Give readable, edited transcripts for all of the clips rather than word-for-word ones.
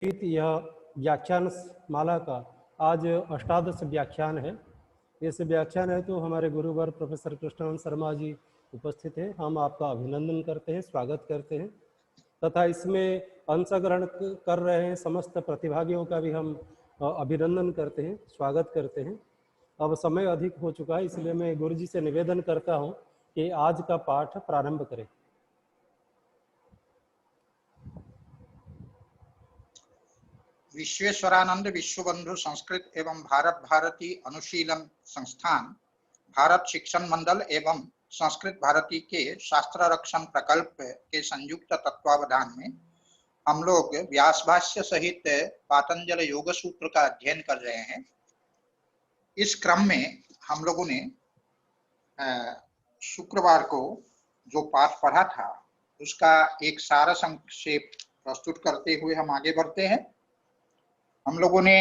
यह व्याख्यान माला का आज अष्टादश व्याख्यान है। इस व्याख्यान है तो हमारे गुरुवर प्रोफेसर कृष्णानंद शर्मा जी उपस्थित हैं। हम आपका अभिनंदन करते हैं, स्वागत करते हैं तथा इसमें अंशग्रहण कर रहे हैं समस्त प्रतिभागियों का भी हम अभिनंदन करते हैं, स्वागत करते हैं। अब समय अधिक हो चुका है, इसलिए मैं गुरु जी से निवेदन करता हूं कि आज का पाठ प्रारंभ करें। विश्वेश्वरानंद विश्वबंधु संस्कृत एवं भारत भारती अनुशीलन संस्थान, भारत शिक्षण मंडल एवं संस्कृत भारती के शास्त्र रक्षण प्रकल्प के संयुक्त तत्वावधान में हम लोग व्यास भाष्य सहित पातंजल योग सूत्र का अध्ययन कर रहे हैं। इस क्रम में हम लोगों ने शुक्रवार को जो पाठ पढ़ा था उसका एक सारा संक्षेप प्रस्तुत करते हुए हम आगे बढ़ते हैं। हम लोगों ने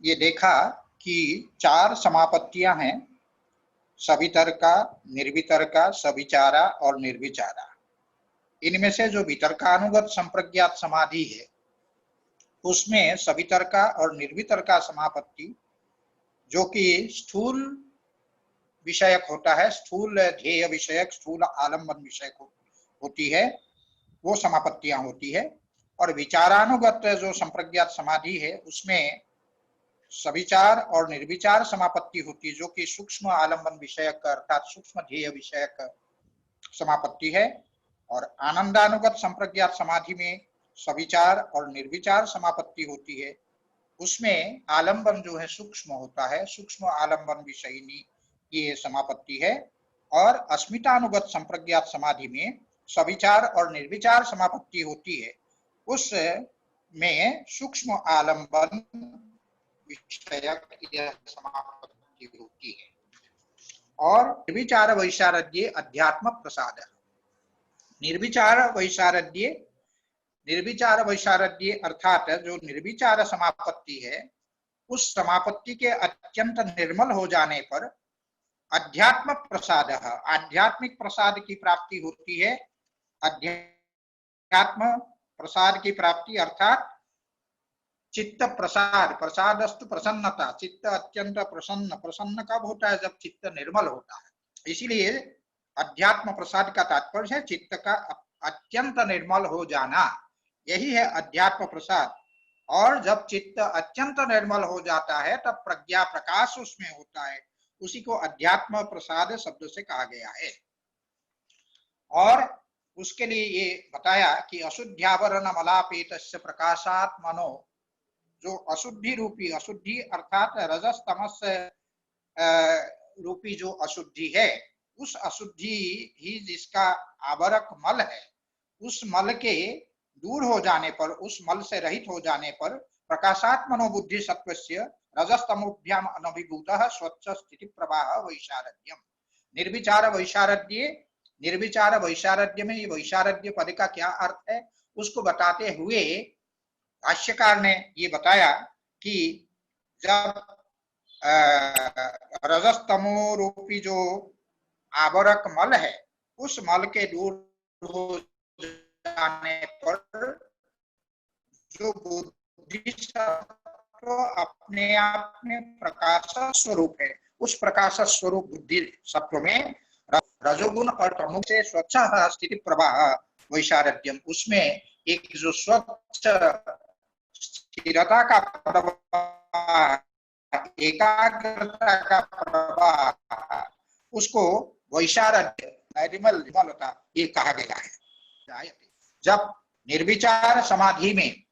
ये देखा कि 4 समापत्तियां हैं, सवितर्का, निर्वितर्का, सविचारा और निर्विचारा। इनमें से जो वितर्कानुगत संप्रज्ञात समाधि है उसमें सवितर्का और निर्वितर्का समापत्ति जो कि स्थूल विषयक होता है, स्थूल ध्येय विषयक, स्थूल आलम्बन विषयक होती है, वो समापत्तियां होती है। और विचारानुगत जो संप्रज्ञात समाधि है उसमें सविचार और निर्विचार समापत्ति होती है जो कि सूक्ष्म आलम्बन विषयक अर्थात सूक्ष्म ध्येय विषयक समापत्ति है। और आनंदानुगत संप्रज्ञात समाधि में सविचार और निर्विचार समापत्ति होती है, उसमें आलम्बन जो है सूक्ष्म होता है, सूक्ष्म आलम्बन विषयिनी ये समापत्ति है। और अस्मितानुगत संप्रज्ञात समाधि में सविचार और निर्विचार समापत्ति होती है, उस में सूक्ष्म आलम्बन विषयक यह समापत्ति होती है। और निर्विचार वैशारद्ये अध्यात्म प्रसाद, निर्विचार वैशारद्ये अर्थात जो निर्विचार समापत्ति है उस समापत्ति के अत्यंत निर्मल हो जाने पर अध्यात्म प्रसाद, आध्यात्मिक प्रसाद की प्राप्ति होती है। अध्यात्म प्रसाद की प्राप्ति अर्थात चित्त प्रसाद, प्रसादस्तु प्रसन्नता, चित्त अत्यंत प्रसन्न। प्रसन्न कब होता है? जब चित्त निर्मल होता है। इसीलिए अध्यात्म प्रसाद का तात्पर्य है चित्त का अत्यंत निर्मल हो जाना, यही है अध्यात्म प्रसाद। और जब चित्त अत्यंत निर्मल हो जाता है तब प्रज्ञा प्रकाश उसमें होता है, उसी को अध्यात्म प्रसाद शब्द से कहा गया है। और उसके लिए ये बताया कि अशुद्ध्यावरण मलापेतस्य प्रकाशात् मनो, जो अशुद्धि रूपी, अशुद्धि अर्थात रजस तमस रूपी जो अशुद्धि है, उस अशुद्धि ही जिसका आवरक मल है, उस मल के दूर हो जाने पर, उस मल से रहित हो जाने पर प्रकाशात् मनोबुद्धि सत्वस्य रजस्तमोभ्याम अनभिभूतः स्वच्छ स्थिति प्रवाह वैशारद्यम। निर्विचार वैशारद्ये, निर्विचार वैशारद्य में ये वैशारद्य पद का क्या अर्थ है उसको बताते हुए भाष्यकार ने ये बताया कि जब रजस्तमो रूपी जो आवरक मल है उस मल के दूर हो जाने पर जो बुद्धि तो अपने आप में प्रकाश स्वरूप है, उस प्रकाश स्वरूप बुद्धि सत्व में रजोगुण और तमो से स्वच्छ स्थिति प्रवाह वैशारद्यम, उसमें एक जो स्वच्छ स्थिरता का प्रवाह, एकाग्रता का प्रवाह, उसको वैशारद्य निर्मलता ये कहा गया है। जब निर्विचार समाधि में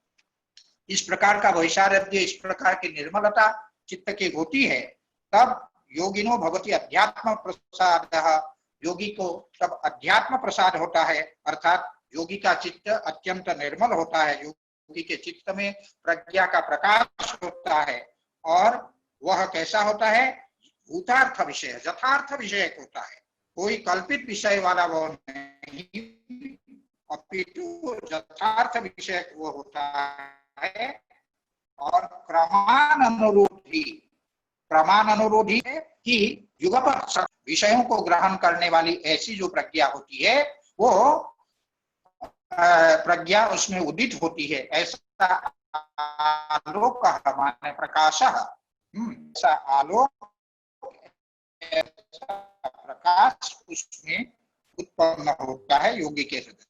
इस प्रकार का वैशारद्य, इस प्रकार की निर्मलता चित्त की होती है तब योगिनो भवति अध्यात्म प्रसाद, योगी को तब अध्यात्म प्रसाद होता है, अर्थात योगी का चित्त अत्यंत निर्मल होता है, योगी के चित्त में प्रज्ञा का प्रकाश होता है। और वह कैसा होता है? भूतार्थ विषय, यथार्थ विषय होता है, कोई कल्पित विषय वाला वो नहीं, अपितु यथार्थ विषय वो होता है। और क्रमानुरोधी है कि युगपत् विषयों को ग्रहण करने वाली ऐसी जो प्रज्ञा होती है वो प्रज्ञा उसमें उदित होती है, ऐसा आलोक माने प्रकाश, ऐसा आलोक, ऐसा प्रकाश उसमें उत्पन्न होता है योगी के हृदय।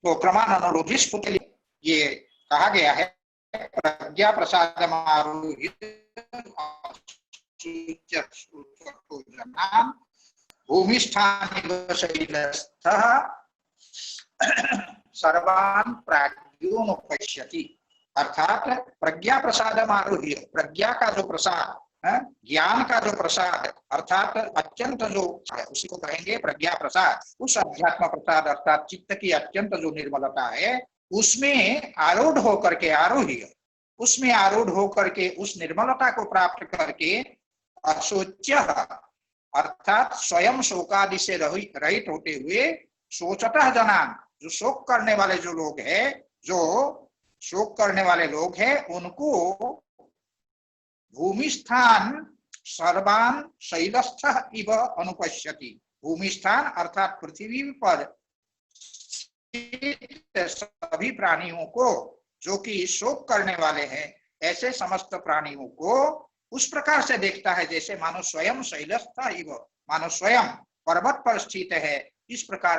तो प्रमाण अनुरोधिष्ट के लिए ये कहा गया है, प्रज्ञा प्रसाद भूमिष्ठानिवशैलस्थः सर्वान् प्राज्ञोनुपश्यति। अर्थात प्रज्ञा प्रसाद आरोह्य, प्रज्ञा का जो प्रसाद, ज्ञान का जो प्रसाद, अर्थात अत्यंत जो है उसी को कहेंगे प्रज्ञा प्रसाद। उस अध्यात्म प्रसाद अर्थात चित्त की अत्यंत जो निर्मलता है, उसमें आरूढ़ होकर के, आरोह्य, उसमें आरूढ़ होकर के उस निर्मलता को प्राप्त करके अशोच्य अर्थात स्वयं शोकादि से रहित होते हुए शोचतः जनान, जो शोक करने वाले जो लोग हैं, जो शोक करने वाले लोग हैं, उनको भूमिस्थान सर्वान शैलस्थ इव अनुपश्यति। भूमिस्थान अर्थात पृथ्वी पर सभी प्राणियों को, जो कि शोक करने वाले हैं, ऐसे समस्त प्राणियों को उस प्रकार से देखता है जैसे मानो स्वयं शैलस्थ इव, मानो स्वयं पर्वत पर स्थित है, इस प्रकार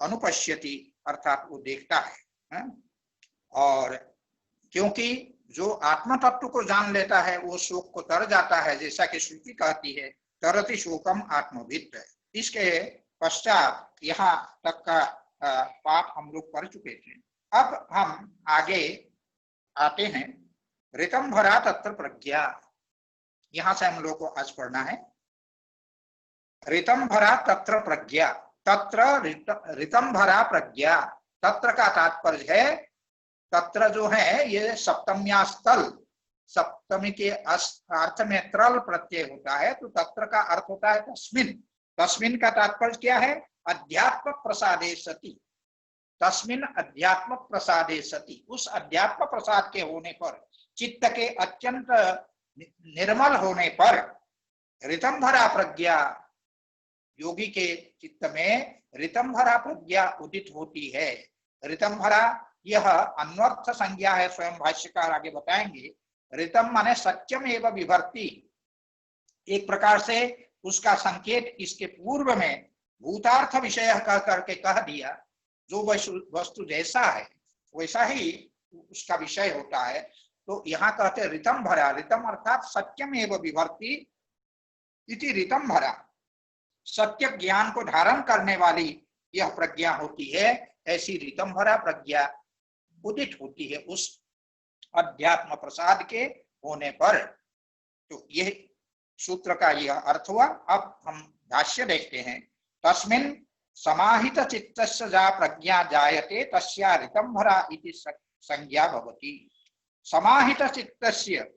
अनुपश्यति अर्थात वो देखता है। और क्योंकि जो आत्म तत्व को जान लेता है वो शोक को तर जाता है, जैसा कि श्रुति कहती है तरति शोकम आत्मभित। इसके पश्चात यहाँ तक का पाठ हम लोग पढ़ चुके थे। अब हम आगे आते हैं, ऋतम भरा तत्र प्रज्ञा, यहां से हम लोग को आज पढ़ना है। ऋतम भरा तत्र प्रज्ञा, तत्र ऋतम भरा प्रज्ञा, तत्र का तात्पर्य है, तत्र जो है ये सप्तम्या स्थल, सप्तमी के अर्थ में त्रल प्रत्यय होता है, तो तत्र का अर्थ होता है तस्मिन। तस्मिन का तात्पर्य क्या है? अध्यात्म प्रसादे सति, तस्मिन अध्यात्म प्रसादे सति, उस अध्यात्म प्रसाद के होने पर, चित्त के अत्यंत निर्मल होने पर ऋतम भरा प्रज्ञा, योगी के चित्त में ऋतम भरा प्रज्ञा उदित होती है। ऋतम भरा यह अन्वर्थ संज्ञा है, स्वयं भाष्यकार आगे बताएंगे। ऋतम माने सत्यम एवं विभर्ति, एक प्रकार से उसका संकेत इसके पूर्व में भूतार्थ विषय कह करके कह दिया, जो वस्तु जैसा है वैसा ही उसका विषय होता है। तो यहाँ कहते ऋतम भरा, ऋतम अर्थात सत्यम एवं विभर्ति इति ऋतम भरा, सत्य ज्ञान को धारण करने वाली यह प्रज्ञा होती है, ऐसी ऋतम भरा प्रज्ञा उदित होती है उस अध्यात्म प्रसाद के होने पर। तो यह सूत्र का यह अर्थ हुआ। अब हम भाष्य देखते हैं। तस्मिन् समाहित चित्तस्य जा प्रज्ञा जायते तस्या ऋतम भरा इति संज्ञा भवति। समाहित चित्तस्य,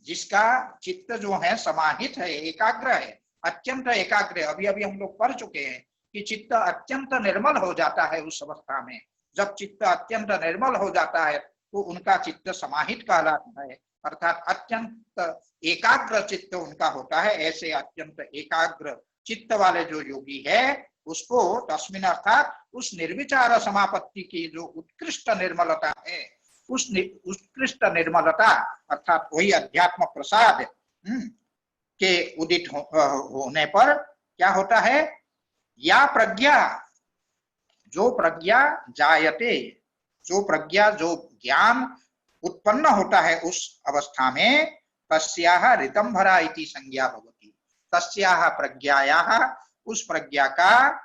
जिसका चित्त जो है समाहित है, एकाग्र है, अत्यंत एकाग्र। अभी अभी हम लोग पढ़ चुके हैं कि चित्त अत्यंत निर्मल हो जाता है उस अवस्था में। जब चित्त अत्यंत निर्मल हो जाता है तो उनका चित्त समाहित कहलाता है, अर्थात अत्यंत एकाग्र चित्त उनका होता है। ऐसे अत्यंत एकाग्र चित्त वाले जो योगी है उसको तस्मिन् अर्थात उस निर्विचार समापत्ति की जो उत्कृष्ट निर्मलता है, उस उत्कृष्ट निर्मलता अर्थात वही अध्यात्म प्रसाद के उदित होने पर क्या होता है? या प्रज्ञा, जो प्रज्ञा जायते, जो प्रज्ञा जो ज्ञान उत्पन्न होता है उस अवस्था में, तस्याह ऋतम भरा इति संज्ञा भवति। तस्याह प्रज्ञायाह, उस प्रज्ञा का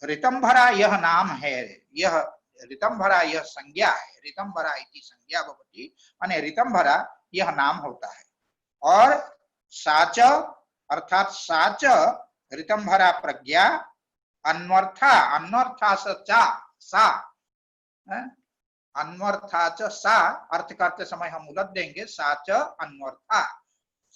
ऋतम भरा यह नाम है, यह ऋतम भरा यह संज्ञा है। ऋतम भरा इति संज्ञा भवति माने ऋतम भरा यह नाम होता है। और साच अर्थात साच ऋतम भरा प्रज्ञा अन्वर्था, अन्वर्था सा, अन्वर्था च सा अर्थ करते समय हम उलट देंगे, साच अन्वर्था,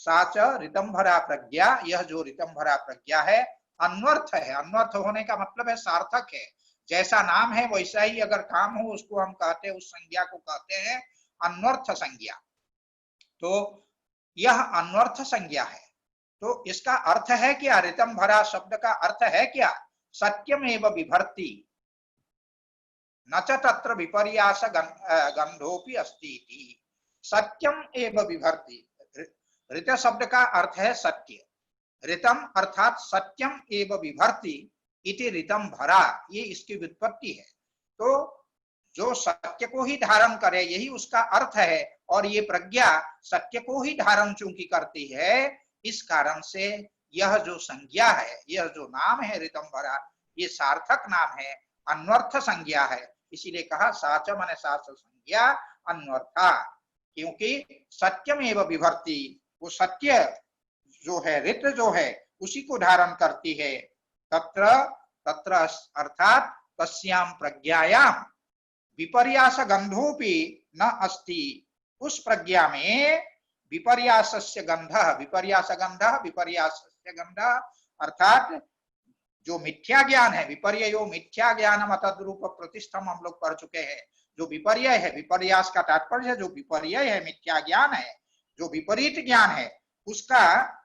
साच ऋतम भरा प्रज्ञा, यह जो ऋतम भरा प्रज्ञा है अन्वर्थ है। अन्वर्थ होने का मतलब है सार्थक है। जैसा नाम है वैसा ही अगर काम हो उसको हम कहते हैं, उस संज्ञा को कहते हैं अन्वर्थ संज्ञा। तो यह अन्वर्थ संज्ञा है। तो इसका अर्थ है क्या? ऋतम भरा शब्द का अर्थ है क्या? सत्यम एवं विभर्ति, न च तत्र विपर्यास गंधोपि अस्ति इति। सत्यम एव विभर्ति। ऋत शब्द का अर्थ है सत्य। ऋतम अर्थात सत्यम एव विभर्ति इति ऋतम भरा, ये इसकी व्युत्पत्ति है। तो जो सत्य को ही धारण करे यही उसका अर्थ है, और ये प्रज्ञा सत्य को ही धारण चूंकि करती है, इस कारण से यह जो संज्ञा है, यह जो नाम है ऋतंभरा, ये सार्थक नाम है, अन्वर्थ संज्ञा है। इसीलिए कहा साच माने साच संज्ञा अन्वर्था, क्योंकि सत्यम एवं विभर्ति, वो सत्य जो है, ऋत जो है, उसी को धारण करती है। तत्र तत्र अर्थात तस्याम प्रज्ञायाम विपर्यास गंधोपि न अस्ति। उस प्रज्ञा में विपर्यासस्य गंधः, विपर्यासस्य गंधः अर्थात जो मिथ्या ज्ञान है, विपर्यो मिथ्या ज्ञानम अतद्रूप प्रतिष्ठम हम लोग पढ़ चुके हैं। जो विपर्य है, विपर्यास का तात्पर्य है जो विपर्य है, मिथ्या ज्ञान है, जो विपरीत ज्ञान है, उसका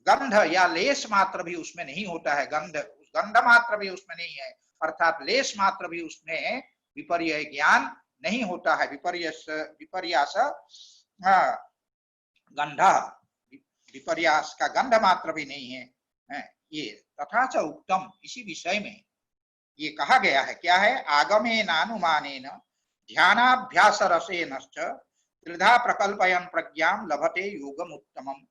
गंध या लेस मात्र भी उसमें नहीं होता है। गंध मात्र भी उसमें नहीं है, अर्थात लेस मात्र भी उसमें विपर्य ज्ञान नहीं होता है। विपर्यास गंध, विपर्यास का गंध मात्र भी नहीं है। ये तथा च उक्तम, इसी विषय में ये कहा गया है। क्या है? आगमेन अनुमानेन ध्यानाभ्यास रसेन त्रिधा प्रकल्पयन प्रज्ञाम लभते योगम उत्तमम।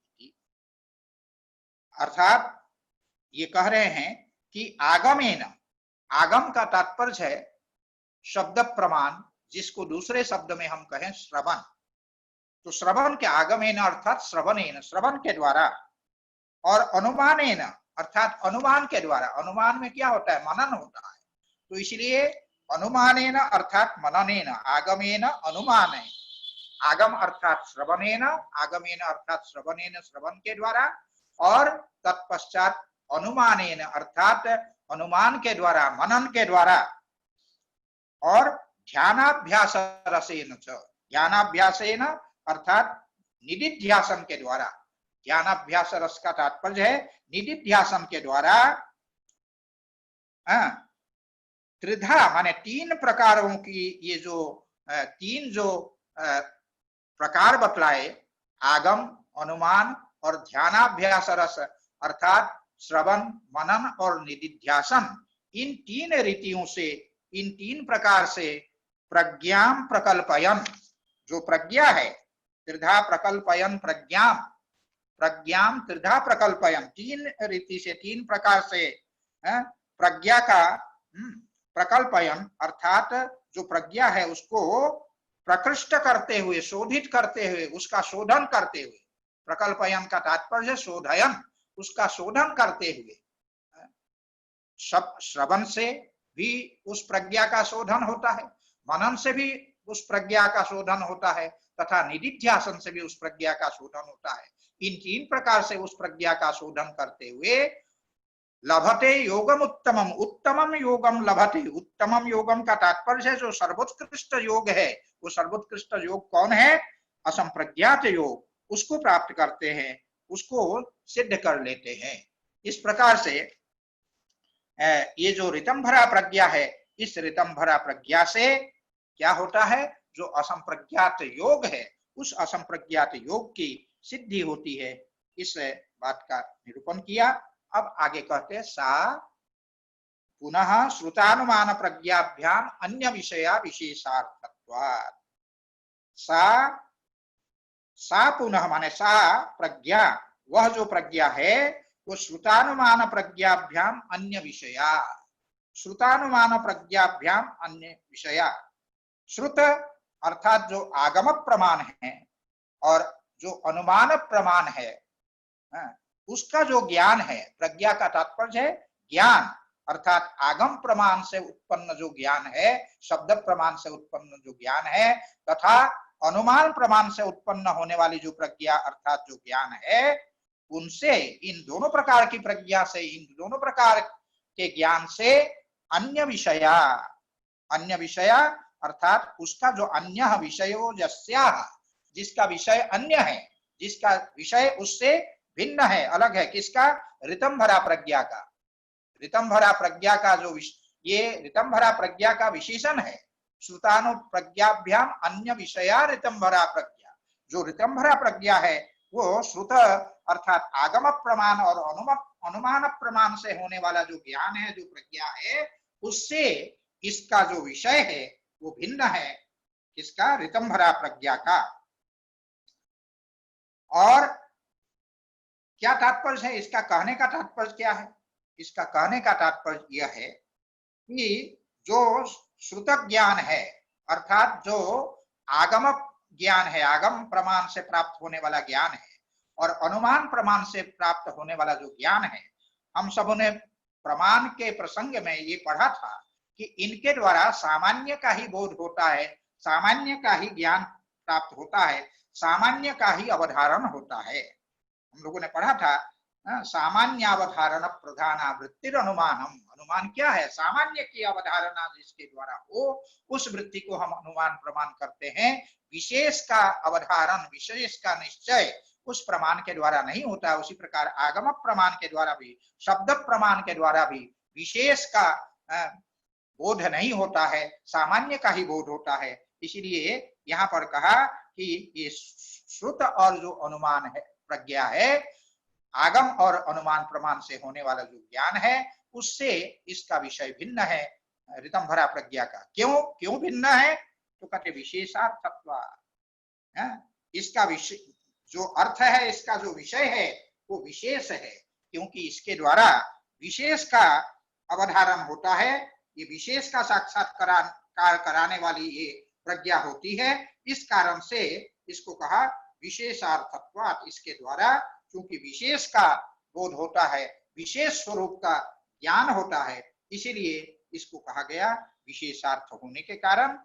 अर्थात ये कह रहे हैं कि आगमेन, आगम का तात्पर्य है शब्द प्रमाण, जिसको दूसरे शब्द में हम कहें श्रवण। तो श्रवण के आगमेन अर्थात श्रवणेन, श्रवण के द्वारा, और अनुमानेन अर्थात अनुमान के द्वारा। अनुमान में क्या होता है? मनन होता है। तो इसलिए अनुमानेन अर्थात मननेन, आगमेन अनुमान, आगम अर्थात श्रवणेन, आगमेन अर्थात श्रवणेन श्रवण के द्वारा, और तत्पश्चात अनुमानेन अर्थात अनुमान के द्वारा, मनन के द्वारा, और ध्यानाभ्यास रसेन च, ध्यानाभ्यासेन अर्थात निदिध्यासन के द्वारा। ध्यानाभ्यास रस का तात्पर्य है निदिध्यासन के द्वारा। त्रिधा माने तीन प्रकारों की, ये जो तीन जो प्रकार बतलाए, आगम, अनुमान और ध्यानाभ्यास रस अर्थात श्रवण, मनन और निदिध्यासन, इन तीन रीतियों से, इन तीन प्रकार से प्रज्ञाम प्रकल्पयन, जो प्रज्ञा है, त्रिधा प्रकल्पयन प्रज्ञाम, प्रज्ञाम त्रिधा प्रकल्पयन, तीन रीति से, तीन प्रकार से प्रज्ञा का प्रकल्पयन अर्थात जो प्रज्ञा है उसको प्रकृष्ट करते हुए, शोधित करते हुए, उसका शोधन करते हुए, प्रकल्पयन का तात्पर्य शोधयन, उसका शोधन करते हुए। श्रवण से भी उस प्रज्ञा का शोधन होता है, मनन से भी उस प्रज्ञा का शोधन होता है, तथा निदिध्यासन से भी उस प्रज्ञा का शोधन होता है। इन तीन प्रकार से उस प्रज्ञा का शोधन करते हुए लभते योगम उत्तमम, उत्तमम योगम लभते। उत्तमम योगम का तात्पर्य है जो सर्वोत्कृष्ट योग है। वो सर्वोत्कृष्ट योग कौन है? असंप्रज्ञात योग, उसको प्राप्त करते हैं, उसको सिद्ध कर लेते हैं। इस प्रकार से ये जो ऋतंभरा प्रज्ञा है, इस ऋतंभरा प्रज्ञा से क्या होता है? जो असंप्रज्ञात योग है, उस असंप्रज्ञात योग की सिद्धि होती है। इस बात का निरूपण किया। अब आगे कहते हैं सा पुनः श्रुतानुमान प्रज्ञाभ्याम अन्य विषया विशेषार्थत्वात्। सा पुनः माने सा प्रज्ञा, वह जो प्रज्ञा है वो श्रुतानुमान प्रज्ञाभ्याम अन्य विषया, श्रुतानुमान प्रज्ञाभ्याम अन्य विषया। श्रुत अर्थात जो आगम प्रमाण है और जो अनुमान प्रमाण है, उसका जो ज्ञान है, प्रज्ञा का तात्पर्य है ज्ञान, अर्थात आगम प्रमाण से उत्पन्न जो ज्ञान है, शब्द प्रमाण से उत्पन्न जो ज्ञान है, तथा अनुमान प्रमाण से उत्पन्न होने वाली जो प्रज्ञा अर्थात जो ज्ञान है, उनसे, इन दोनों प्रकार की प्रज्ञा से, इन दोनों प्रकार के ज्ञान से अन्य विषया, अन्य विषया अर्थात उसका जो अन्य विषयो जस्याः, जिसका विषय अन्य है, जिसका विषय उससे भिन्न है, अलग है। किसका? ऋतंभरा प्रज्ञा का। ऋतंभरा प्रज्ञा का जो ये ऋतंभरा प्रज्ञा का विशेषण है। श्रुतानु प्रज्ञाभ्याम अन्य विषया ऋतंभरा प्रज्ञा। जो ऋतंभरा प्रज्ञा है वो श्रुत अर्थात आगम प्रमाण और अनुमान प्रमाण से होने वाला जो ज्ञान है, जो प्रज्ञा है, उससे इसका जो विषय है वो भिन्न है, इसका ऋतंभरा प्रज्ञा का। और क्या तात्पर्य है इसका? कहने का तात्पर्य क्या है? इसका कहने का तात्पर्य यह है कि जो श्रुत ज्ञान है अर्थात जो आगम ज्ञान है, आगम प्रमाण से प्राप्त होने वाला ज्ञान है, और अनुमान प्रमाण से प्राप्त होने वाला जो ज्ञान है, हम सबों ने प्रमाण के प्रसंग में ये पढ़ा था कि इनके द्वारा सामान्य का ही बोध होता है, सामान्य का ही ज्ञान प्राप्त होता है, सामान्य का ही अवधारण होता है। हम लोगों ने पढ़ा था सामान्यावधारण प्रधानावृत्तिर अनुमानम। अनुमान क्या है? सामान्य की अवधारणा जिसके द्वारा हो, उस वृत्ति को हम अनुमान प्रमाण करते हैं। विशेष का अवधारण, विशेष का निश्चय उस प्रमाण के द्वारा नहीं होता है। उसी प्रकार आगम प्रमाण के द्वारा भी, शब्द प्रमाण के द्वारा भी विशेष का बोध नहीं होता है, सामान्य का ही बोध होता है। इसलिए यहाँ पर कहा कि ये श्रुत और जो अनुमान है प्रज्ञा है, आगम और अनुमान प्रमाण से होने वाला जो ज्ञान है, उससे इसका विषय भिन्न है ऋतंभरा प्रज्ञा का। क्यों भिन्न है? तो कहते विशेषार्थत्व। इसका विषय जो अर्थ है, इसका जो विषय है वो विशेष है, क्योंकि इसके द्वारा विशेष का अवधारण होता है। ये विशेष का साक्षात्कार कराने वाली ये प्रज्ञा होती है। इस कारण से इसको कहा विशेषार्थत्वात्। इसके द्वारा क्योंकि विशेष का बोध होता है, विशेष स्वरूप का ज्ञान होता है, इसीलिए इसको कहा गया विशेषार्थ होने के कारण।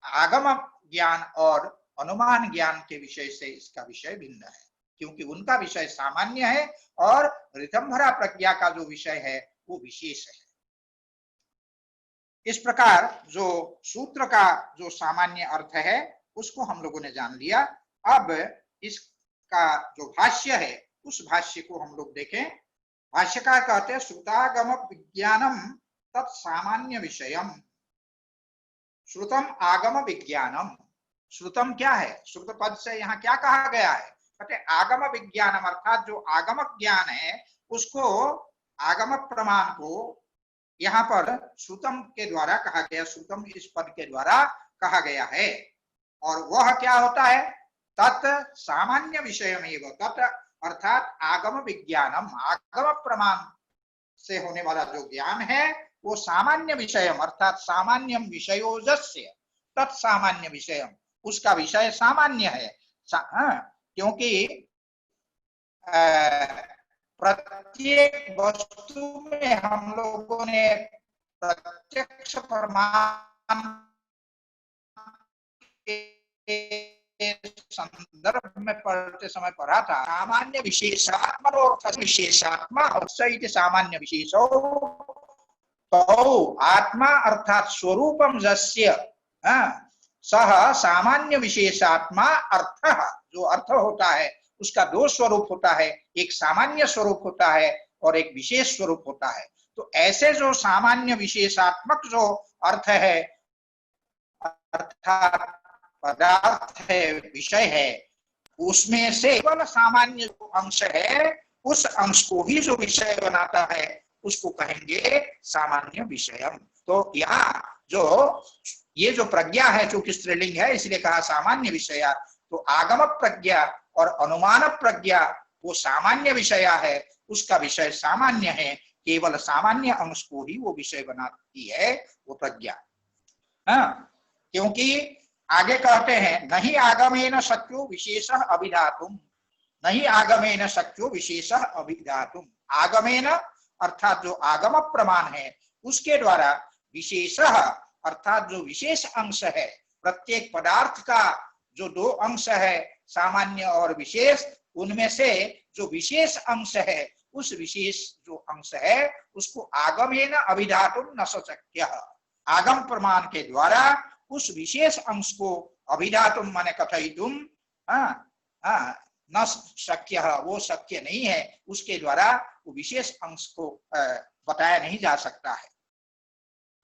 आगम ज्ञान और अनुमान ज्ञान के विषय से इसका विषय भिन्न है, क्योंकि उनका विषय सामान्य है और ऋतंभरा प्रज्ञा का जो विषय है वो विशेष है। इस प्रकार जो सूत्र का जो सामान्य अर्थ है उसको हम लोगों ने जान लिया। अब इसका जो भाष्य है उस भाष्य को हम लोग देखें। भाष्यकार कहते हैं श्रुतागम विज्ञानम तत्सामान्य विषयम। श्रुतम आगम विज्ञानम। श्रुतम क्या है? श्रुत पद से यहाँ क्या कहा गया है? कहते आगम विज्ञानम अर्थात जो आगम ज्ञान है उसको, आगम प्रमाण को यहाँ पर श्रुतम के द्वारा कहा गया, श्रुतम इस पद के द्वारा कहा गया है। और वह क्या होता है? तत् सामान्य विषयमेव। तत् अर्थात आगम विज्ञानम, आगम प्रमाण से होने वाला जो ज्ञान है वो सामान्य विषयम अर्थात सामान्यम विषयोजस्य तत्सामान्य विषयम, उसका विषय सामान्य है। क्योंकि प्रत्येक वस्तु में हम लोगों ने प्रत्यक्ष प्रमाण के संदर्भ में पढ़ते समय पढ़ा था सामान्य विशेषात्मा और विशेषात्मा और सामान्य विशेषो। तो आत्मा अर्थात स्वरूपम यस्य सह सामान्य विशेषात्मा अर्थ, जो अर्थ होता है उसका दो स्वरूप होता है, एक सामान्य स्वरूप होता है और एक विशेष स्वरूप होता है। तो ऐसे जो सामान्य विशेषात्मक जो अर्थ है अर्थात पदार्थ है, विषय है, उसमें से केवल सामान्य जो अंश है उस अंश को ही जो विषय बनाता है उसको कहेंगे सामान्य विषयम। तो यहाँ जो ये जो प्रज्ञा है चूंकि स्त्रीलिंग है इसलिए कहा सामान्य विषया। तो आगम प्रज्ञा और अनुमान प्रज्ञा वो सामान्य विषया है, उसका विषय सामान्य है, केवल सामान्य अंश को ही वो विषय बनाती है वो प्रज्ञा। क्योंकि आगे कहते हैं नहीं आगमेन शक्यो विशेषः अभिधातुम, नहीं आगमेन शक्यो विशेषः अभिधातुम। आगमेन अर्थात जो आगम प्रमाण है उसके द्वारा विशेषः अर्थात जो विशेष अंश है, प्रत्येक पदार्थ का जो दो अंश है सामान्य और विशेष, उनमें से जो विशेष अंश है उस विशेष जो अंश है उसको आगमेन अभिधातुम न शक्य। आगम प्रमाण के द्वारा उस विशेष अंश को अभिधातुम माने कथयितुम न शक्य, वो शक्य नहीं है, उसके द्वारा वो विशेष अंश को बताया नहीं जा सकता है।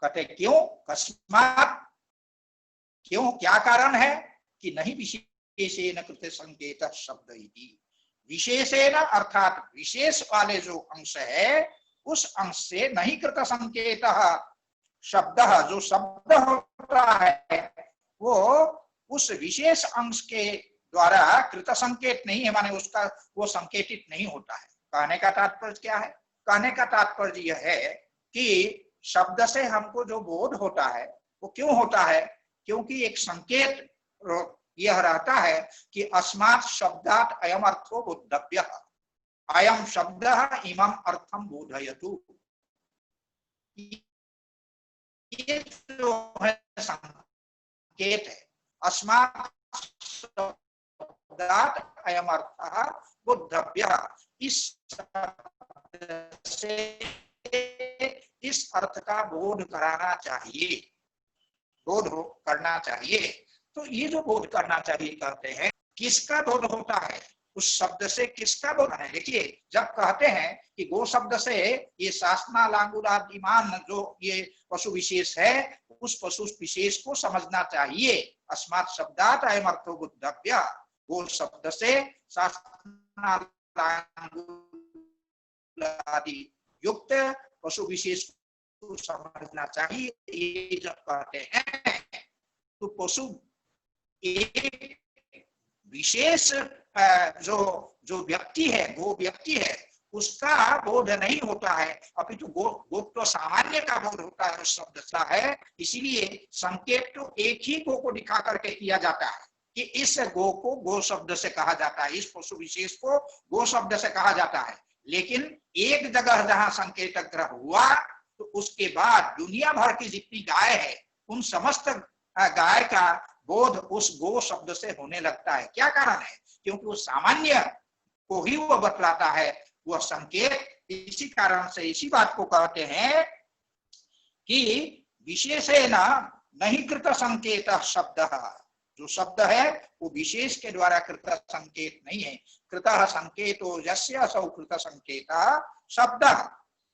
कहते क्यों, कस्मात्, क्यों, क्या कारण है कि नहीं विशेषेण कृत संकेत शब्द इति, विशेषेण अर्थात विशेष वाले जो अंश है उस अंश से नहीं कृत संकेत शब्द, जो शब्द होता है वो उस विशेष अंश के द्वारा कृत संकेत नहीं है, माने उसका वो संकेतित नहीं होता है। कहने का तात्पर्य क्या है, कहने का तात्पर्य यह है कि शब्द से हमको जो बोध होता है वो क्यों होता है, क्योंकि एक संकेत यह रहता है कि अस्मात् शब्दात् अयम अर्थो बोद्धव्यः, अयम शब्दः इमं अर्थम बोधयतु। ये जो है संकेत है, अस्मात् शब्दात् अयम अर्थः बोद्धव्यः, इस से इस अर्थ का बोध कराना चाहिए, बोध करना चाहिए। तो ये जो बोध करना चाहिए कहते हैं, किसका बोध होता है, उस शब्द से किसका बोध है। देखिए जब कहते हैं कि गो शब्द से ये शासना लांगुलादिमान जो ये पशु विशेष है, उस पशु विशेष को समझना चाहिए। अस्मात् शब्दात् अयम अर्थो बोद्धव्यः, गो शब्द से शासना लांगुलादि युक्त पशु विशेष को समझना चाहिए। ये जब कहते हैं तो पशु एक विशेष जो व्यक्ति है, गो व्यक्ति है, उसका बोध नहीं होता है, अपितु गो तो सामान्य का बोध होता है उस शब्द का है। इसीलिए संकेत तो एक ही गो को दिखा करके किया जाता है कि इस गो को गो शब्द से कहा जाता है, इस पशु विशेष को गो शब्द से कहा जाता है। लेकिन एक जगह जहां संकेत ग्रह हुआ तो उसके बाद दुनिया भर की जितनी गाय है उन समस्त गाय का बोध उस गो शब्द से होने लगता है। क्या कारण है, क्योंकि वो सामान्य को ही वो बतलाता है वह संकेत। इसी कारण से इसी बात को कहते हैं कि विशेषेण नहीं कृत संकेत शब्द, जो शब्द है वो विशेष के द्वारा कृत संकेत नहीं है। कृत संकेतो यस्य असौ कृत संकेत शब्द,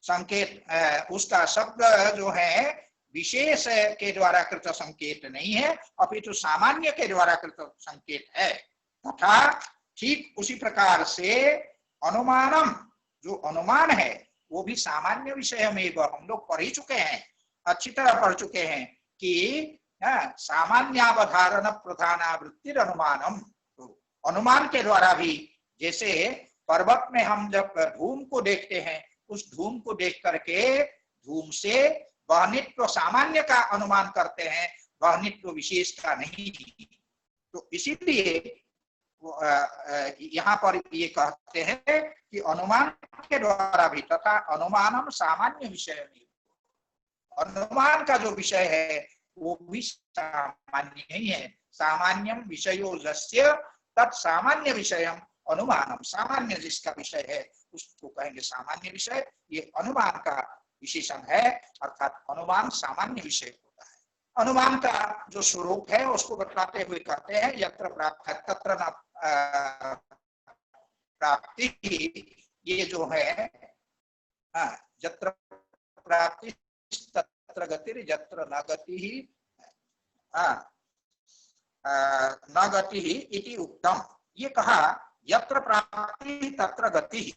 संकेत उसका शब्द जो है विशेष के द्वारा कृत संकेत नहीं है, अपितु सामान्य के द्वारा कृत संकेत है। तथा ठीक उसी प्रकार से अनुमानम, जो अनुमान है वो भी सामान्य विषय में हम लोग पढ़ ही चुके हैं, अच्छी तरह पढ़ चुके हैं कि सामान्यावधारण प्रधानावृत्ति अनुमानम, तो अनुमान के द्वारा भी, जैसे पर्वत में हम जब धूम को देखते हैं, उस धूम को देख करके धूम से वहनित्व सामान्य का अनुमान करते हैं, वहनित्व विशेष का नहीं। तो इसीलिए यहाँ पर ये कहते हैं कि अनुमान के द्वारा भी, तथा अनुमानम सामान्य विषय में, अनुमान का जो विषय है वो भी सामान्य ही है। सामान्यम विषयो यस्य तत्सामान्य विषयम अनुमानम, सामान्य जिसका विषय है उसको कहेंगे सामान्य विषय। ये अनुमान का विशेषण है, अर्थात अनुमान सामान्य विषय होता है। अनुमान का जो स्वरूप है उसको बतलाते हुए कहते हैं यत्र प्राप्त तत्र न प्राप्ति, ये जो है यत्र प्राप्ति तत्र गति यत्र न गति न गति इति उक्तम। ये कहा यत्र प्राप्ति तत्र गति,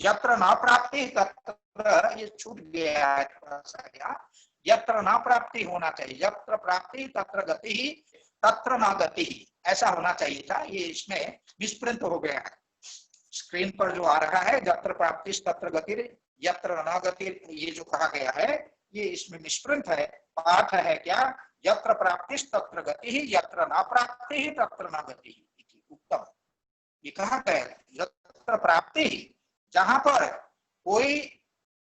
यत्र न प्राप्ति तत्र, ये छूट गया है थोड़ा सा, यत्र न प्राप्ति होना चाहिए, यत्र प्राप्ति तत्र गति तत्र न गति, ऐसा होना चाहिए था। ये इसमें मिसप्रिंट हो गया है, स्क्रीन पर जो आ रहा है यत्र प्राप्ति तत्र गति यत्र न गति, ये जो कहा गया है ये इसमें मिसप्रिंट है। पाठ है क्या, यत्र प्राप्ति तत्र गति यत्र न प्राप्ति तत्र न गति उत्तम। ये कहा गया यत्र प्राप्ति, जहां पर कोई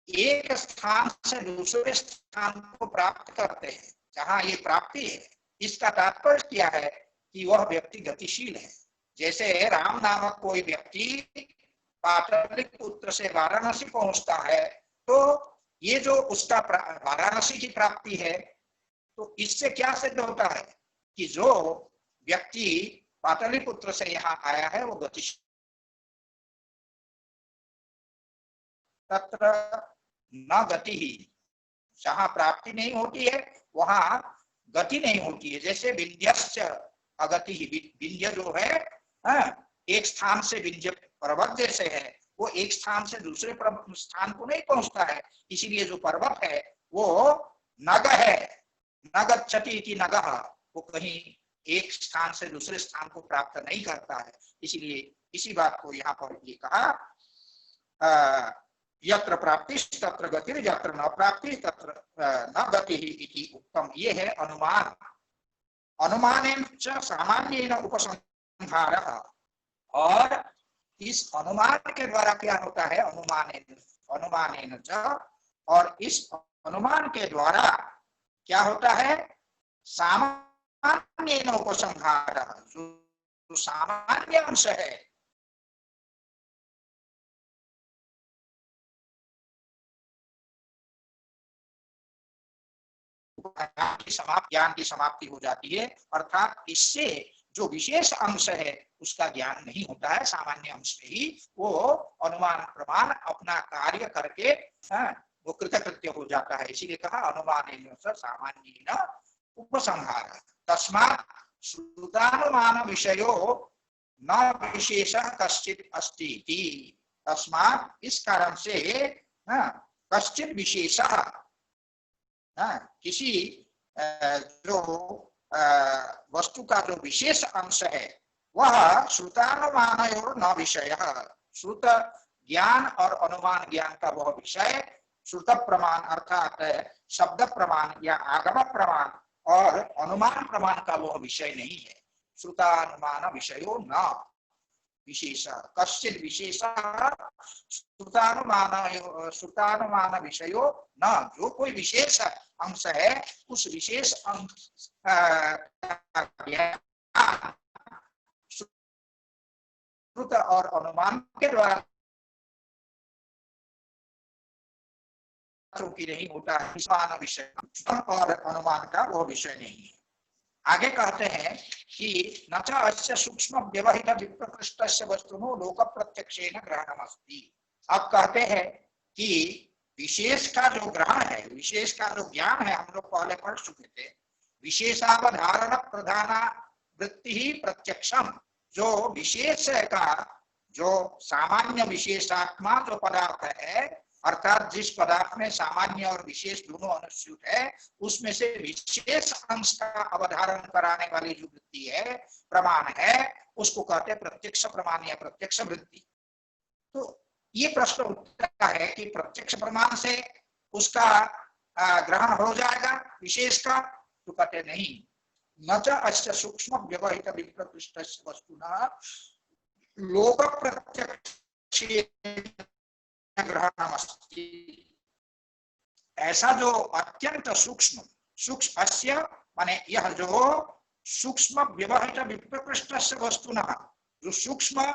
एक स्थान से दूसरे स्थान को प्राप्त करते हैं, जहां ये प्राप्ति है, इसका तात्पर्य क्या है कि वह व्यक्ति गतिशील है। जैसे राम नामक कोई व्यक्ति पाटलिपुत्र से वाराणसी पहुंचता है, तो ये जो उसका वाराणसी की प्राप्ति है, तो इससे क्या सिद्ध होता है कि जो व्यक्ति पाटलिपुत्र से यहाँ आया है वो गतिशील। तत्र न गति ही, जहां प्राप्ति नहीं होती है वहां गति नहीं होती है। जैसे विंध्यस्य अगति, विंध्य जो है एक स्थान से विंध्य पर्वत जैसे है, वो एक स्थान से दूसरे स्थान को नहीं पहुंचता है। इसीलिए जो पर्वत है वो नग है, नगच्छति इति नगः, वो कहीं एक स्थान से दूसरे स्थान को प्राप्त नहीं करता है। इसलिए इसी बात को यहाँ पर ये कहा, यत्र प्राप्ति तत्र गति, यत्र न प्राप्ति तत्र न गति इति उत्तम। ये है अनुमान। अनुमानेन च सामान्येन उपसंहारः, और इस अनुमान के द्वारा क्या होता है, अनुमानेन च, और इस अनुमान के द्वारा क्या होता है, सामान्येन उपसंहारः, जो सामान्य अंश है ज्ञान की समाप्ति हो जाती है। अर्थात इससे जो विशेष अंश है उसका ज्ञान नहीं होता है, सामान्य अंश में ही वो अनुमान प्रमाण अपना कार्य करके वो कृतकृत्य हो जाता है। इसीलिए कहा अनुमानेन सामान्येन उपसंहारः। तस्मात् श्रुतानुमान विषयो न विशेषः कश्चित् अस्ति इति। तस्मात् इस कारण से कश्चित् विशेषः, किसी जो वस्तु का जो विशेष अंश है वह श्रुतानुमानयोर न विषयः, श्रुत ज्ञान और अनुमान ज्ञान का वह विषय श्रुत प्रमाण अर्थात शब्द प्रमाण या आगम प्रमाण और अनुमान प्रमाण का वह विषय नहीं है। श्रुतानुमान विषयो न विशेष कश्चित् विशेष श्रुतानुमान विषयो न, जो कोई विशेष अंश है उस विशेष अंश श्रुत और अनुमान के द्वारा की नहीं होता है, विषय और अनुमान का वो विषय नहीं है। आगे कहते हैं कि न च अस्य सूक्ष्म व्यवहित विप्रकृष्टस्य वस्तुनो लोक प्रत्यक्षेन ग्रहणमस्ति। अब कहते हैं कि विशेष का जो ग्रहण है, विशेष का जो ज्ञान है, हम लोग पहले पढ़ चुके थे, विशेषावधारण प्रधाना वृत्ति ही प्रत्यक्षम। जो विशेष का जो सामान्य विशेषात्मा जो पदार्थ है, अर्थात जिस पदार्थ में सामान्य और विशेष दोनों अनुस्यूत है, उसमें से विशेष अंश का अवधारण कराने वाली जो वृत्ति है, प्रमाण है, उसको कहते हैं प्रत्यक्ष प्रमाण या प्रत्यक्ष वृत्ति। तो ये प्रश्न उठता है कि प्रत्यक्ष प्रमाण से उसका ग्रहण हो जाएगा विशेष का, तो कहते नहीं। न च अस्य सूक्ष्म व्यवहित विप्रकृष्टस्य वस्तुना लोक प्रत्यक्ष ग्रहणमस्ति। ऐसा जो अत्यंत सूक्ष्म अस्य माने यह जो सूक्ष्म व्यवहित विप्रकृष्टस्य वस्तुना, जो सूक्ष्म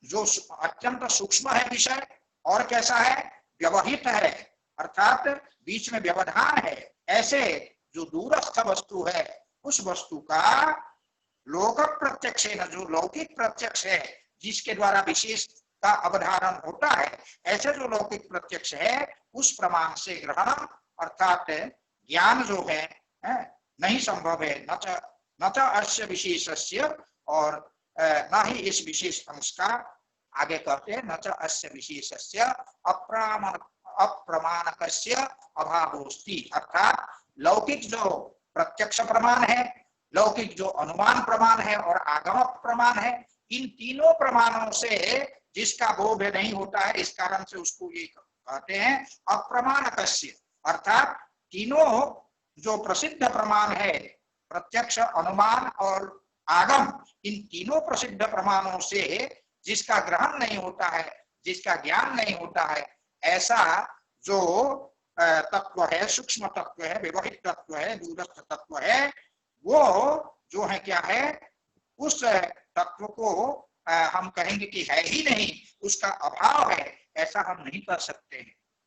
जो अत्यंत सूक्ष्म है विषय, और कैसा है, व्यवहित है, अर्थात बीच में व्यवधान है, ऐसे जो दूरस्थ वस्तु है उस वस्तु का लोक प्रत्यक्ष, जो लौकिक प्रत्यक्ष है जिसके द्वारा विशेष का अवधारण होता है, ऐसे जो लौकिक प्रत्यक्ष है उस प्रमाण से ग्रहण अर्थात ज्ञान जो है नहीं संभव है। न च अस्य विशेषस्य, और न ही इस विशेष अंश का, आगे कहते हैं न च अस्य विशेषस्य अप्रमाणकस्य अभावोस्ति। अर्थात लौकिक जो प्रत्यक्ष प्रमाण है, लौकिक जो अनुमान प्रमाण है और आगम प्रमाण है, इन तीनों प्रमाणों से जिसका बोध नहीं होता है, इस कारण से उसको ये कहते हैं अप्रमाणकस्य। अर्थात तीनों जो प्रसिद्ध प्रमाण है, प्रत्यक्ष, अनुमान और आगम, इन तीनों प्रसिद्ध प्रमाणों से जिसका ग्रहण नहीं होता है, जिसका ज्ञान नहीं होता है, ऐसा जो तत्व है, सूक्ष्म तत्व है, व्यवहित तत्व है, दूरस्थ तत्व है, वो जो है क्या है, उस तत्व को हम कहेंगे कि है ही नहीं, उसका अभाव है, ऐसा हम नहीं कर सकते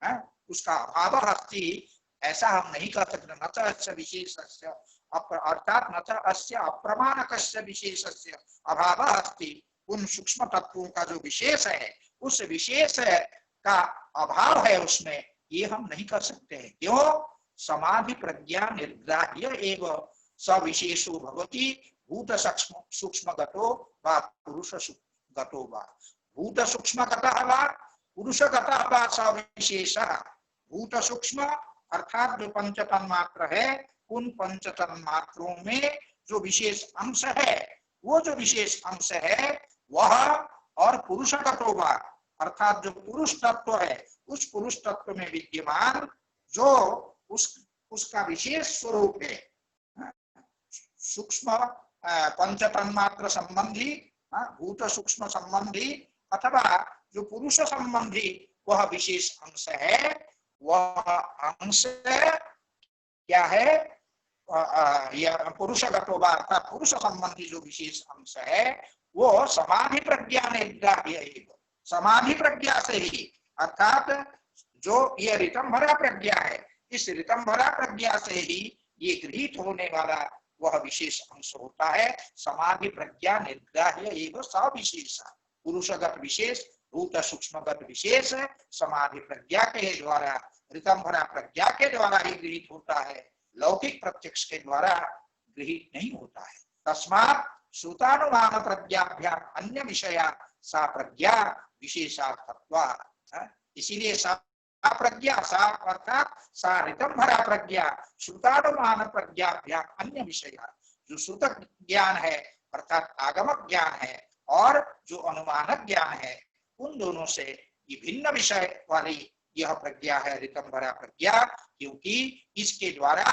हैं। उसका अभाव अस्ति, ऐसा हम नहीं कर सकते। न च अस्य विशेषस्य अर्थात न च अस्य अप्रमाणकस्य विशेषस्य अभाव अस्ति। उन सूक्ष्म तत्वों का जो विशेष है, उस विशेष का अभाव है उसमें, ये हम नहीं कर सकते हैं। क्यों? समाधि प्रज्ञा निर्ग्राह्य एवं सविशेषो भवति भूत सूक्ष्म गतो वा पुरुष गतो वा। भूत सूक्ष्म गतः वा पुरुष गतः वा सविशेषः। भूत सूक्ष्म अर्थात जो पंच तन्मात्र है, उन पंच तन्मात्रों में जो विशेष अंश है, वो जो विशेष अंश है वह, और पुरुष गतो वा अर्थात जो पुरुष तत्व है, उस पुरुष तत्व में विद्यमान जो उसका विशेष स्वरूप है, सूक्ष्म पंच तन्मात्र संबंधी, भूत सूक्ष्म संबंधी अथवा जो पुरुष संबंधी वह विशेष अंश है, वह अंश क्या है? यह पुरुषगतो वा अर्थात पुरुष संबंधी जो विशेष अंश है वो समाधि प्रज्ञा निर्ग्राह्य है। समाधि प्रज्ञा से ही, अर्थात जो ये ऋतंभरा प्रज्ञा है, इस ऋतंभरा प्रज्ञा से ही ये गृहीत होने वाला वह विशेष अंश होता है। समाधि प्रज्ञा निर्ग्राह्य एवं सविशेष। पुरुषगत विशेष, भूत सूक्ष्मगत विशेष समाधि प्रज्ञा के द्वारा, ऋतंभरा प्रज्ञा के द्वारा ही गृहीत होता है, लौकिक प्रत्यक्ष के द्वारा गृहीत नहीं होता है। तस्मात् श्रुतानुमान प्रज्ञाभ्याम अन्य विषया सा प्रज्ञा विशेषार्थत्वा। इसीलिए सा प्रज्ञा, सा अर्थात सा ऋतंभरा प्रज्ञा श्रुतानुमान प्रज्ञाभ्याम अन्य विषया, जो श्रुत ज्ञान है अर्थात आगमक ज्ञान है और जो अनुमानक ज्ञान है, उन दोनों से ये भिन्न विषय वाली यह प्रज्ञा है ऋतंभरा प्रज्ञा, क्योंकि इसके द्वारा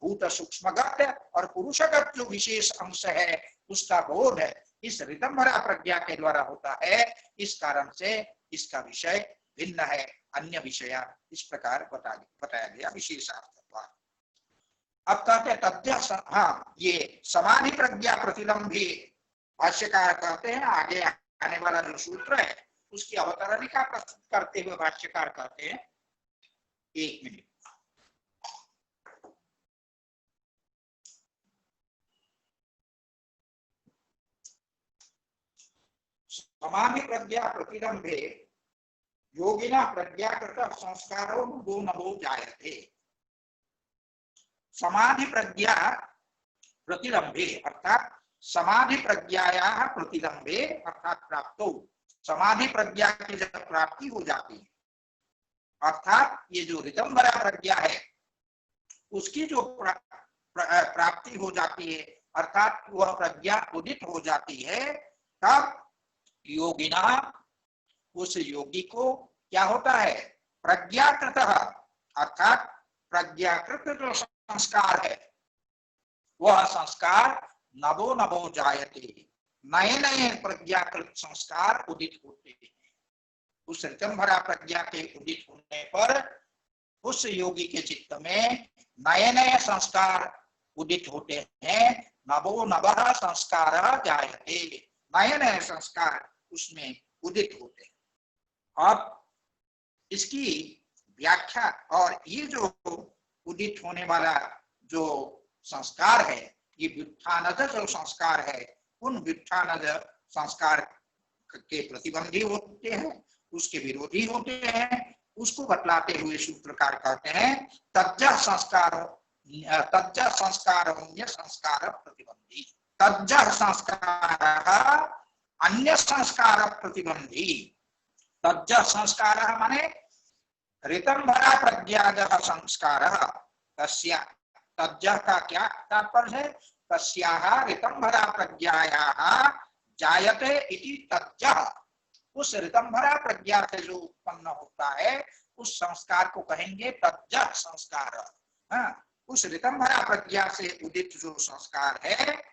भूत सूक्ष्मगत और पुरुषगत जो विशेष अंश है उसका बोध है इस ऋतंभरा प्रज्ञा के द्वारा होता है। इस कारण से इसका विषय भिन्न है, अन्य विषय इस प्रकार बताया गया विशेषार्थत्वा। अब कहते तथ्य, हाँ, ये समाधि प्रज्ञा प्रतिलंबी भाष्यकार कहते हैं, आगे आने वाला जो सूत्र है उसकी अवतरणिका प्रस्तुत करते हुए भाष्यकार कहते हैं, एक मिनट, समाधि प्रज्ञा प्रतिलंबे योगिना प्रज्ञाकृत संस्कारो नभो नभो जायते। समाधि प्रज्ञा प्रतिलंबे अर्थात समाधि प्रज्ञायाः प्रतिलंबे अर्थात प्राप्तो, समाधि प्रज्ञा की जब प्राप्ति हो जाती है, अर्थात ये जो ऋतंभरा प्रज्ञा है उसकी जो प्राप्ति हो जाती है, अर्थात वह प्रज्ञा उदित हो जाती है, तब योगिना, उस योगी को क्या होता है? प्रज्ञाकृत, अर्थात प्रज्ञाकृत जो संस्कार है वह संस्कार नभो नभो जायते, नए नए प्रज्ञाकृत संस्कार उदित होते हैं। उस ऋतंभरा प्रज्ञा के उदित होने पर उस योगी के चित्त में नए नए संस्कार उदित होते हैं। नभो नभः संस्कार जायते, नए नए संस्कार उसमें उदित होते हैं। अब इसकी व्याख्या, और ये जो उदित होने वाला जो संस्कार है, ये व्युत्थानज जो संस्कार है, उन व्युत्थानज संस्कार के प्रतिबंधी होते हैं, उसके विरोधी होते हैं। उसको बतलाते हुए सूत्रकार कहते हैं तज्जः संस्कार, तज्जः संस्कारन्य संस्कार प्रतिबंधी, तज्जः संस्कार अन्य संस्कार प्रतिबंधी। तज्जः संस्कारः माने ऋतंभरा प्रज्ञाजः संस्कारः, तस्या, तज्जः का क्या तात्पर्य है? तस्याः ऋतंभरा प्रज्ञायाः जायते इति तज्जः, उस ऋतंभरा प्रज्ञा से जो उत्पन्न होता है उस संस्कार को कहेंगे तज्जः संस्कार। हाँ, उस ऋतंभरा प्रज्ञा से उदित जो संस्कार है,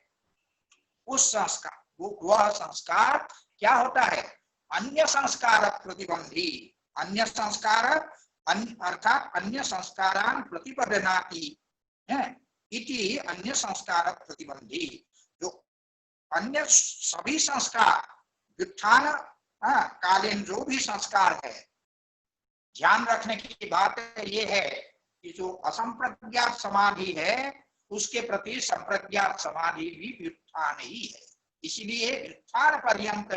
उस संस्कार, वह संस्कार क्या होता है? अन्य संस्कार प्रतिबंधी, अन्य संस्कार अर्थात अन्य संस्कारान प्रतिपदनाति है इति, अन्य संस्कार प्रतिबंधी, जो अन्य सभी संस्कार व्युत्थान कालीन जो भी संस्कार है, ध्यान रखने की बात ये है कि जो असंप्रज्ञात समाधि है उसके प्रति संप्रज्ञात समाधि भी व्युत्थान ही है। इसलिए व्युत्थान पर्यंत,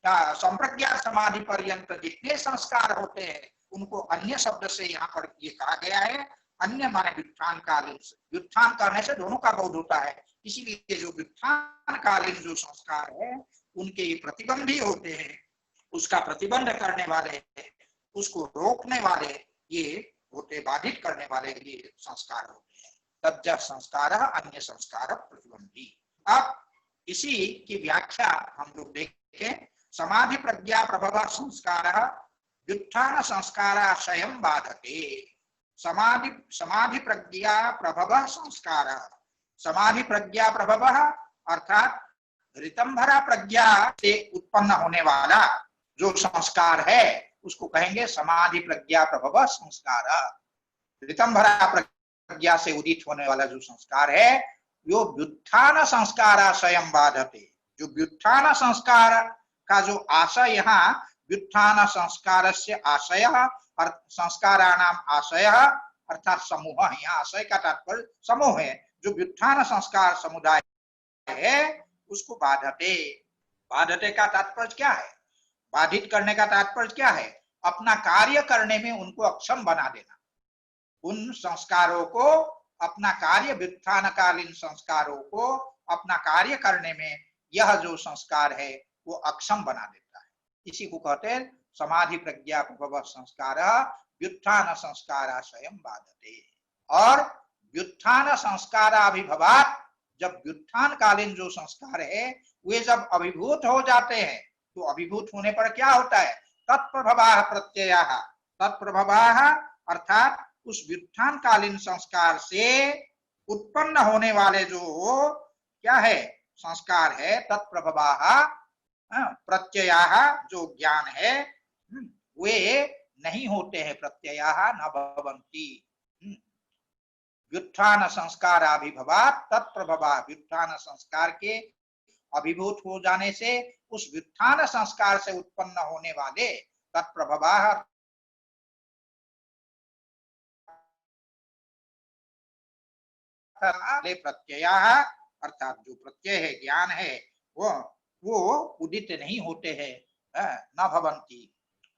संप्रज्ञात समाधि पर्यंत जितने संस्कार होते हैं उनको अन्य शब्द से यहाँ पर ये कहा गया है। अन्य माने व्युत्थान कालीन, व्युत्थान करने से दोनों का बोध होता है, इसीलिए जो व्युत्थान कालीन जो संस्कार है उनके ये प्रतिबंधी होते हैं, उसका प्रतिबंध करने वाले, उसको रोकने वाले ये होते, बाधित करने वाले ये संस्कार होते हैं। तज्ज संस्कार अन्य संस्कार प्रतिबंधी। अब इसी की व्याख्या हम लोग देखें। समाधि प्रज्ञा प्रभव संस्कार व्युत्थान संस्कार स्वयं बाधते। समाधि प्रज्ञा प्रभव संस्कार, समाधि प्रज्ञा प्रभव अर्थात ऋतंभरा प्रज्ञा से उत्पन्न होने वाला जो संस्कार है उसको कहेंगे समाधि प्रज्ञा प्रभव संस्कार। ऋतंभरा प्रज्ञा से उदित होने वाला जो संस्कार है वो व्युत्थान संस्कार स्वयं बाधते। जो व्युत्थान संस्कार का जो आशय, यहाँ व्युत्थान संस्कार से आशय संस्काराणाम आशय अर्थात समूह, यहाँ आशय का तात्पर्य समूह है। जो व्युत्थान संस्कार समुदाय है उसको बाधते। बाधते का तात्पर्य क्या है? बाधित करने का तात्पर्य क्या है? अपना कार्य करने में उनको अक्षम बना देना। उन संस्कारों को, अपना कार्य, व्युत्थान कालीन संस्कारों को अपना कार्य करने में यह जो संस्कार है वो अक्षम बना देता है। इसी को कहते हैं समाधि प्रज्ञा प्रभव संस्कार व्युत्थान संस्कार स्वयं बाधते। और व्युत्थान संस्काराभिभवात्, जब व्युत्थान कालीन जो संस्कार है वे जब अभिभूत हो जाते हैं तो अभिभूत होने पर क्या होता है? तत्प्रभवाः प्रत्ययाः। तत्प्रभवाः अर्थात उस व्युत्थान कालीन संस्कार से उत्पन्न होने वाले जो क्या है संस्कार है, तत्प्रभवाः प्रत्ययाः जो ज्ञान है वे नहीं होते हैं। प्रत्ययाः न भवन्ति। व्युत्थान संस्काराभिभवात् तत्प्रभवा, व्युत्थान संस्कार के अभिभूत हो जाने से उस व्युत्थान संस्कार से उत्पन्न होने वाले तत्प्रभवाः प्रत्ययाः अर्थात जो प्रत्यय है, ज्ञान है, वो उदित नहीं होते हैं, न भवन्ति।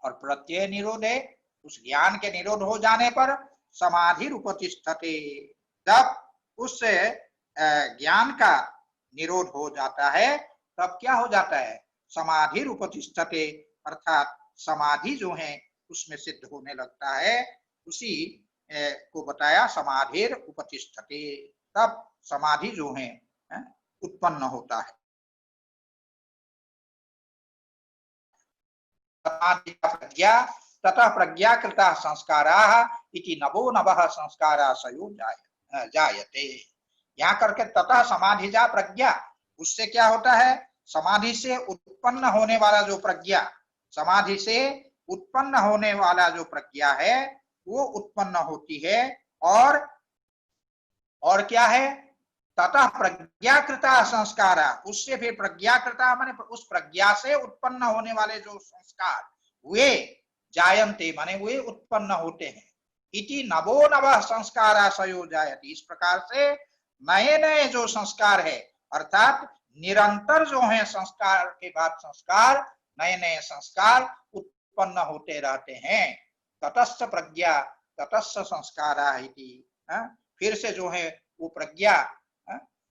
और प्रत्यय निरोध है, उस ज्ञान के निरोध हो जाने पर समाधि उपतिष्ठते। जब उस ज्ञान का निरोध हो जाता है तब क्या हो जाता है? समाधि उपतिष्ठते अर्थात समाधि जो है उसमें सिद्ध होने लगता है। उसी को बताया समाधिर उपतिष्ठते, तब समाधि जो है उत्पन्न होता है। प्रज्ञा ततः प्रज्ञाकृता संस्काराः इति नवो नवः संस्काराशयो जायते। यहाँ करके ततः समाधिजा प्रज्ञा, उससे क्या होता है? समाधि से उत्पन्न होने वाला जो प्रज्ञा, समाधि से उत्पन्न होने वाला जो प्रज्ञा है वो उत्पन्न होती है। और क्या है? ततः प्रज्ञाकृता संस्कारा, उससे फिर प्रज्ञाकृता माने उस प्रज्ञा से उत्पन्न होने वाले जो संस्कार वे जायन्ते माने वे उत्पन्न होते हैं। इति नवो नवः संस्काराशयो जायते, इस प्रकार से नए नए जो संस्कार है अर्थात निरंतर जो है संस्कार के बाद संस्कार, नए नए संस्कार उत्पन्न होते रहते हैं। तटस्थ प्रज्ञा तटस्थ संस्कारा इति, फिर से जो है वो प्रज्ञा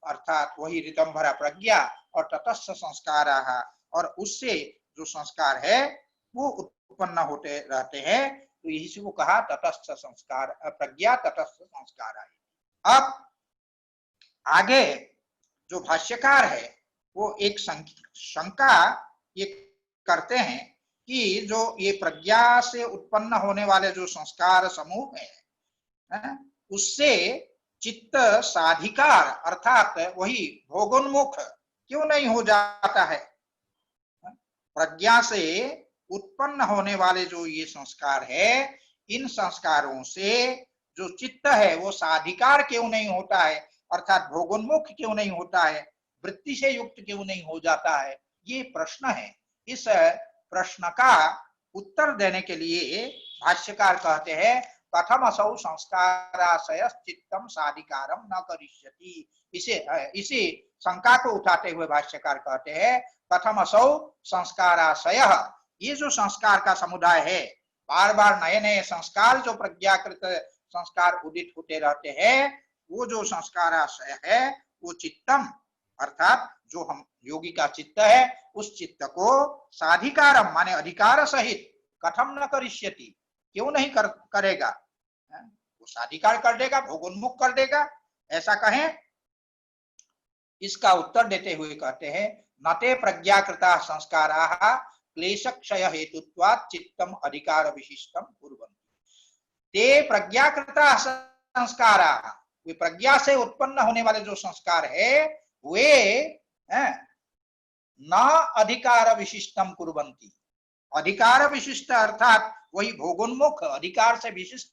अर्थात वही ऋतंभरा प्रज्ञा और तटस्थ संस्कार, और उससे जो संस्कार है वो उत्पन्न होते रहते हैं। तो इसी को कहा तटस्थ संस्कार प्रज्ञा तटस्थ संस्कार। अब आगे जो भाष्यकार है वो एक शंका ये करते हैं कि जो ये प्रज्ञा से उत्पन्न होने वाले जो संस्कार समूह है उससे चित्त साधिकार अर्थात वही भोगोन्मुख क्यों नहीं हो जाता है? प्रज्ञा से उत्पन्न होने वाले जो ये संस्कार है, इन संस्कारों से जो चित्त है वो साधिकार क्यों नहीं होता है अर्थात भोगोन्मुख क्यों नहीं होता है, वृत्ति से युक्त क्यों नहीं हो जाता है? ये प्रश्न है। इस प्रश्न का उत्तर देने के लिए भाष्यकार कहते हैं कथम असौ संस्काराशय चित्तम साधिकारम न करिष्यति। इसी शंका को उठाते हुए भाष्यकार कहते हैं कथम असौ संस्काराशय, ये जो संस्कार का समुदाय है बार बार नए नए संस्कार जो प्रज्ञाकृत संस्कार उदित होते रहते हैं, वो जो संस्काराशय है वो चित्तम अर्थात जो हम योगी का चित्त है, उस चित्त को साधिकारम माने अधिकार सहित कथम न करिष्यति, क्यों नहीं करेगा, वो साधिकार कर देगा, भोगोन्मुख कर देगा, ऐसा कहें। इसका उत्तर देते हुए कहते हैं नते प्रज्ञाकृता संस्काराः क्लेशक्षय हेतुत्वात् चित्तम अधिकार विशिष्टम कुर्वन्ति। ते प्रज्ञाकृता संस्काराः, वे प्रज्ञा से उत्पन्न होने वाले जो संस्कार है वे न अधिकार विशिष्टम कुर्वन्ति। अधिकार विशिष्ट अर्थात वही भोगोन्मुख, अधिकार से विशिष्ट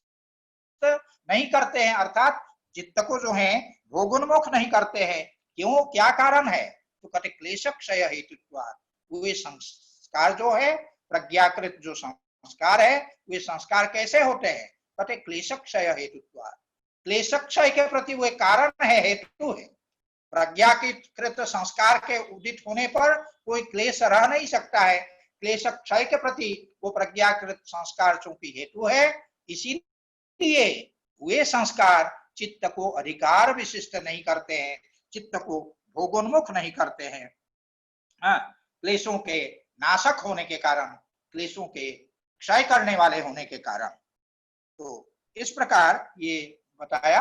नहीं करते हैं, अर्थात चित्त को जो है भोगोन्मुख नहीं करते हैं। क्यों, क्या कारण है, तो कहते क्लेशक्षय हेतुत्वात्, वे संस्कार जो है प्रज्ञाकृत जो संस्कार है वे संस्कार कैसे होते हैं, कहते क्लेशक्षय हेतुत्वात्, क्लेशक्षय के प्रति वे कारण है, हेतु है। प्रज्ञाकृत संस्कार के उदित होने पर कोई क्लेश रह नहीं सकता है, क्लेश क्षय के प्रति वो प्रज्ञाकृत संस्कार चूंकि हेतु है, इसीलिए वे संस्कार चित्त को अधिकार विशिष्ट नहीं करते हैं, चित्त को भोगोन्मुख नहीं करते हैं। क्लेशों के नाशक होने के कारण, क्लेशों के क्षय करने वाले होने के कारण। तो इस प्रकार ये बताया,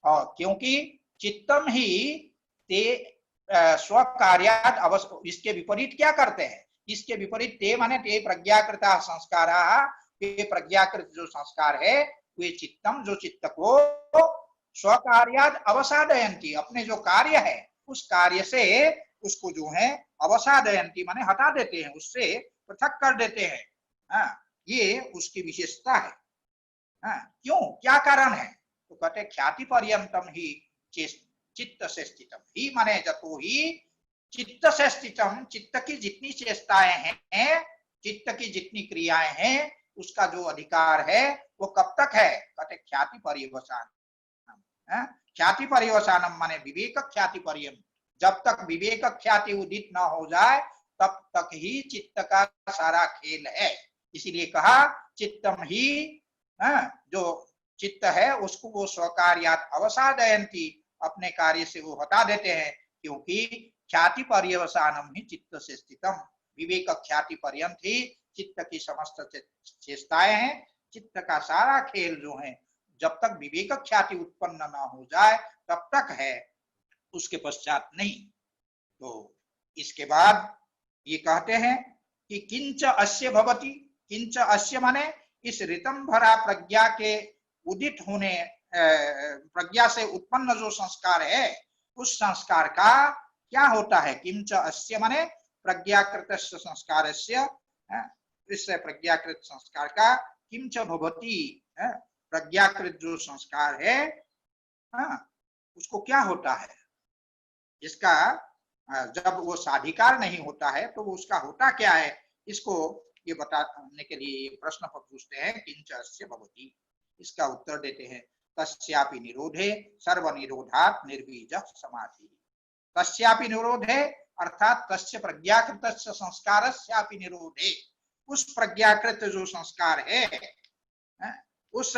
और क्योंकि चित्तम ही ते स्वकार्यात् अवश्य, इसके विपरीत क्या करते हैं, इसके विपरीत ते माने ते प्रज्ञाकृता संस्काराः, ये प्रज्ञाकृत जो संस्कार है वे चित्तम जो चित्त को स्वकार्यात् अवसादयन्ति, अपने जो कार्य है उस कार्य से उसको जो है अवसादयन्ति माने हटा देते हैं, उससे पृथक कर देते हैं। ये उसकी विशेषता है। क्यों, क्या कारण है, तो कहते ख्याति पर्यंतम ही चित्त से स्थितम, ही माने जतो ही चित्त से स्थितम, चित्त की जितनी चेष्टाएं हैं, चित्त की जितनी क्रियाएं हैं, उसका जो अधिकार है वो कब तक है, कहते ख्याति पर्यवसान, ख्याति पर्यवसानम माने विवेक ख्याति पर्यंत, जब तक विवेक ख्याति उदित न हो जाए तब तक ही चित्त का सारा खेल है। इसीलिए कहा चित्तम ही, जो चित्त है उसको वो स्वकार्यात् अवसादयन्ति, अपने कार्य से वो हटा देते हैं, क्योंकि ख्याति पर्यवसानम ही चित्त से स्थितम, विवेक ख्याति पर्यंत ही चित्त की समस्त चेष्टाएं हैं, चित्त का सारा खेल जो है जब तक विवेक ख्याति उत्पन्न न हो जाए तब तक है, उसके पश्चात नहीं। तो इसके बाद ये कहते हैं कि किंच अस्य भवति, किंच अस्य माने इस ऋतंभरा प्रज्ञा के उदित होने, प्रज्ञा से उत्पन्न जो संस्कार है उस संस्कार का क्या होता है, किंच अस्य माने प्रज्ञाकृत संस्कारस्य, इससे प्रज्ञाकृत संस्कार का किंच भवति, प्रज्ञाकृत जो संस्कार है उसको क्या होता है, इसका जब वो साधिकार नहीं होता है तो उसका होता क्या है, इसको ये बताने के लिए प्रश्न पूछते हैं किंच अस्य भवति। इसका उत्तर देते हैं तस्यापि निरोधे सर्वनिरोधात् निर्बीज समाधि। तस्यापि निरोधे अर्थात तस्य प्रज्ञाकृत संस्कारस्यापि निरोधे, उस प्रज्ञाकृत जो संस्कार है, उस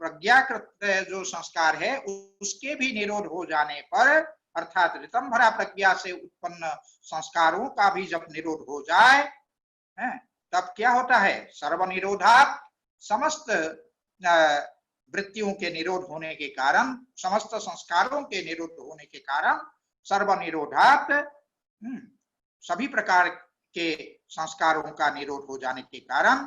प्रज्ञाकृत जो संस्कार है उसके भी निरोध हो जाने पर, अर्थात ऋतंभरा प्रज्ञा से उत्पन्न संस्कारों का भी जब निरोध हो जाए तब क्या होता है, सर्वनिरोधात्, समस्त वृत्तियों के निरोध होने के कारण, समस्त संस्कारों के निरोध होने के कारण, सर्वनिरोधात् सभी प्रकार के संस्कारों का निरोध हो जाने के कारण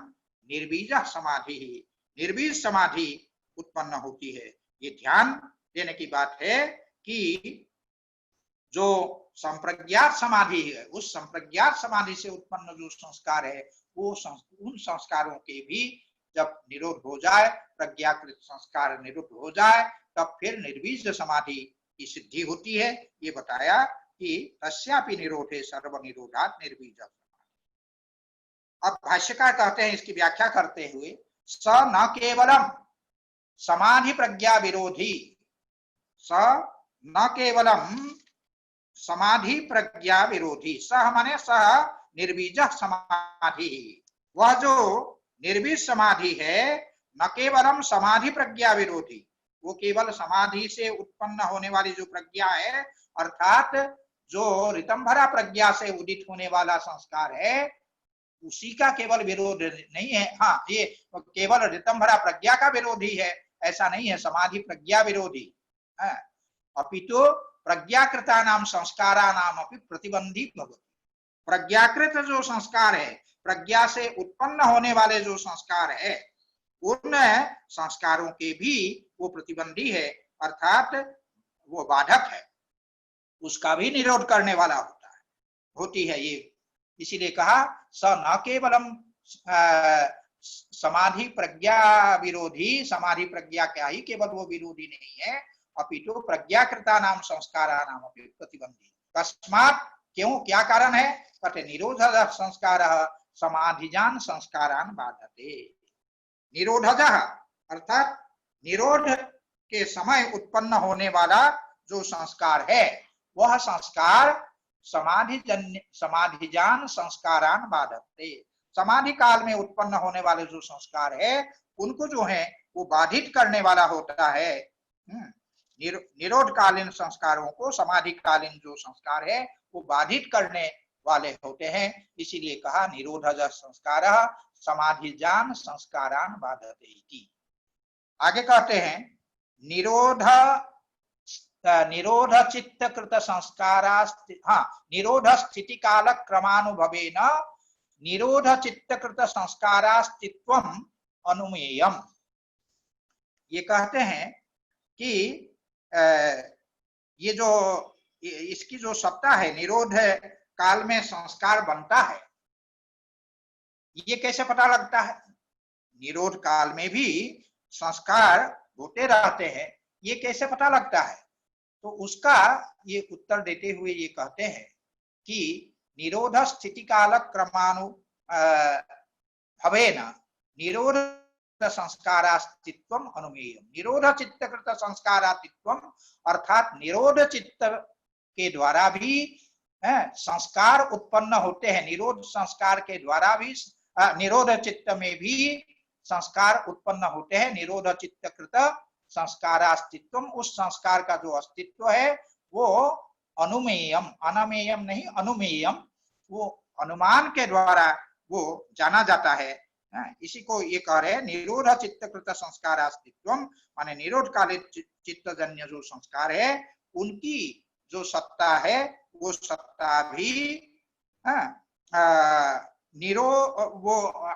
निर्बीज समाधि, निर्बीज समाधि उत्पन्न होती है। ये ध्यान देने की बात है कि जो संप्रज्ञात समाधि है, उस संप्रज्ञात समाधि से उत्पन्न जो संस्कार है वो उन संस्कारों के भी जब निरोध हो जाए, प्रज्ञाकृत संस्कार निरुद्ध हो जाए, तब फिर निर्बीज समाधि की सिद्धि होती है। ये बताया कि तस्यापि निरोधे सर्वनिरोधात् निर्बीज समाधि। अब भाष्यकार कहते हैं इसकी व्याख्या करते हुए, स न केवलम समाधि प्रज्ञा विरोधी, स न केवलम समाधि प्रज्ञा विरोधी, सह माने सह निर्बीज समाधि, वह जो निर्विष समाधि है, न केवलम समाधि प्रज्ञा विरोधी, वो केवल समाधि से उत्पन्न होने वाली जो प्रज्ञा है, अर्थात जो ऋतंभरा प्रज्ञा से उदित होने वाला संस्कार है, उसी का केवल विरोध नहीं है। हाँ, ये केवल ऋतंभरा प्रज्ञा का विरोधी है ऐसा नहीं है, समाधि प्रज्ञा विरोधी है। अपितु प्रज्ञाकृता नाम संस्कारा नाम अपि प्रतिबंधी भवति। प्रज्ञाकृत जो संस्कार है, प्रज्ञा से उत्पन्न होने वाले जो संस्कार है, उन संस्कारों के भी वो प्रतिबंधी है, अर्थात वो बाधक है, उसका भी निरोध करने वाला होती है ये। इसीलिए कहा स न केवलम समाधि प्रज्ञा विरोधी, समाधि प्रज्ञा क्या ही केवल वो विरोधी नहीं है, अपितु प्रज्ञाकृता नाम संस्कारा नाम अपि प्रतिबंधी। कस्मात्, क्यों, क्या कारण है? कहते निरोधः संस्कारः समाधिजान संस्कारान बाधते। निरोधः अर्थात निरोध के समय उत्पन्न होने वाला जो संस्कार है, वह संस्कार समाधिजान संस्कारान बाधते। समाधि काल में उत्पन्न होने वाले जो संस्कार है, उनको जो है वो बाधित करने वाला होता है। निरोध कालीन संस्कारों को समाधि कालीन जो संस्कार है वो बाधित करने वाले होते हैं। इसीलिए कहा निरोधः संस्कारः समाधिजान संस्कारान बाधते इति। आगे कहते हैं निरोध चित्त कृत संस्कारा, हाँ, निरोध स्थिति काल क्रमानुभवेन निरोध चित्त कृत संस्कारास्तित्वम अनुमेयम। ये कहते हैं कि ये जो इसकी जो सत्ता है, निरोध काल में संस्कार बनता है, ये कैसे पता लगता है? निरोध काल में भी संस्कार होते रहते हैं, ये कैसे पता लगता है? तो उसका ये उत्तर देते हुए ये कहते हैं कि निरोध स्थिति काल क्रमानु भवेन निरोध संस्कारास्तित्वम अनुमेयम। निरोध चित्तकृत संस्कारास्तित्वम अर्थात निरोध चित्त के द्वारा भी संस्कार उत्पन्न होते हैं। निरोध संस्कार के द्वारा भी निरोध चित्त में भी संस्कार उत्पन्न होते हैं। निरोध चित्तकृत संस्कारास्तित्वम, उस संस्कार का जो अस्तित्व है वो अनुमेयम, अनमेयम नहीं अनुमेयम, वो अनुमान के द्वारा वो जाना जाता है। इसी को ये कह रहे हैं निरोध चित्तकृत संस्कारास्तित्वम, माने निरोध कालिक चित्तजन्य जो संस्कार है उनकी जो सत्ता है वो सत्ता भी वो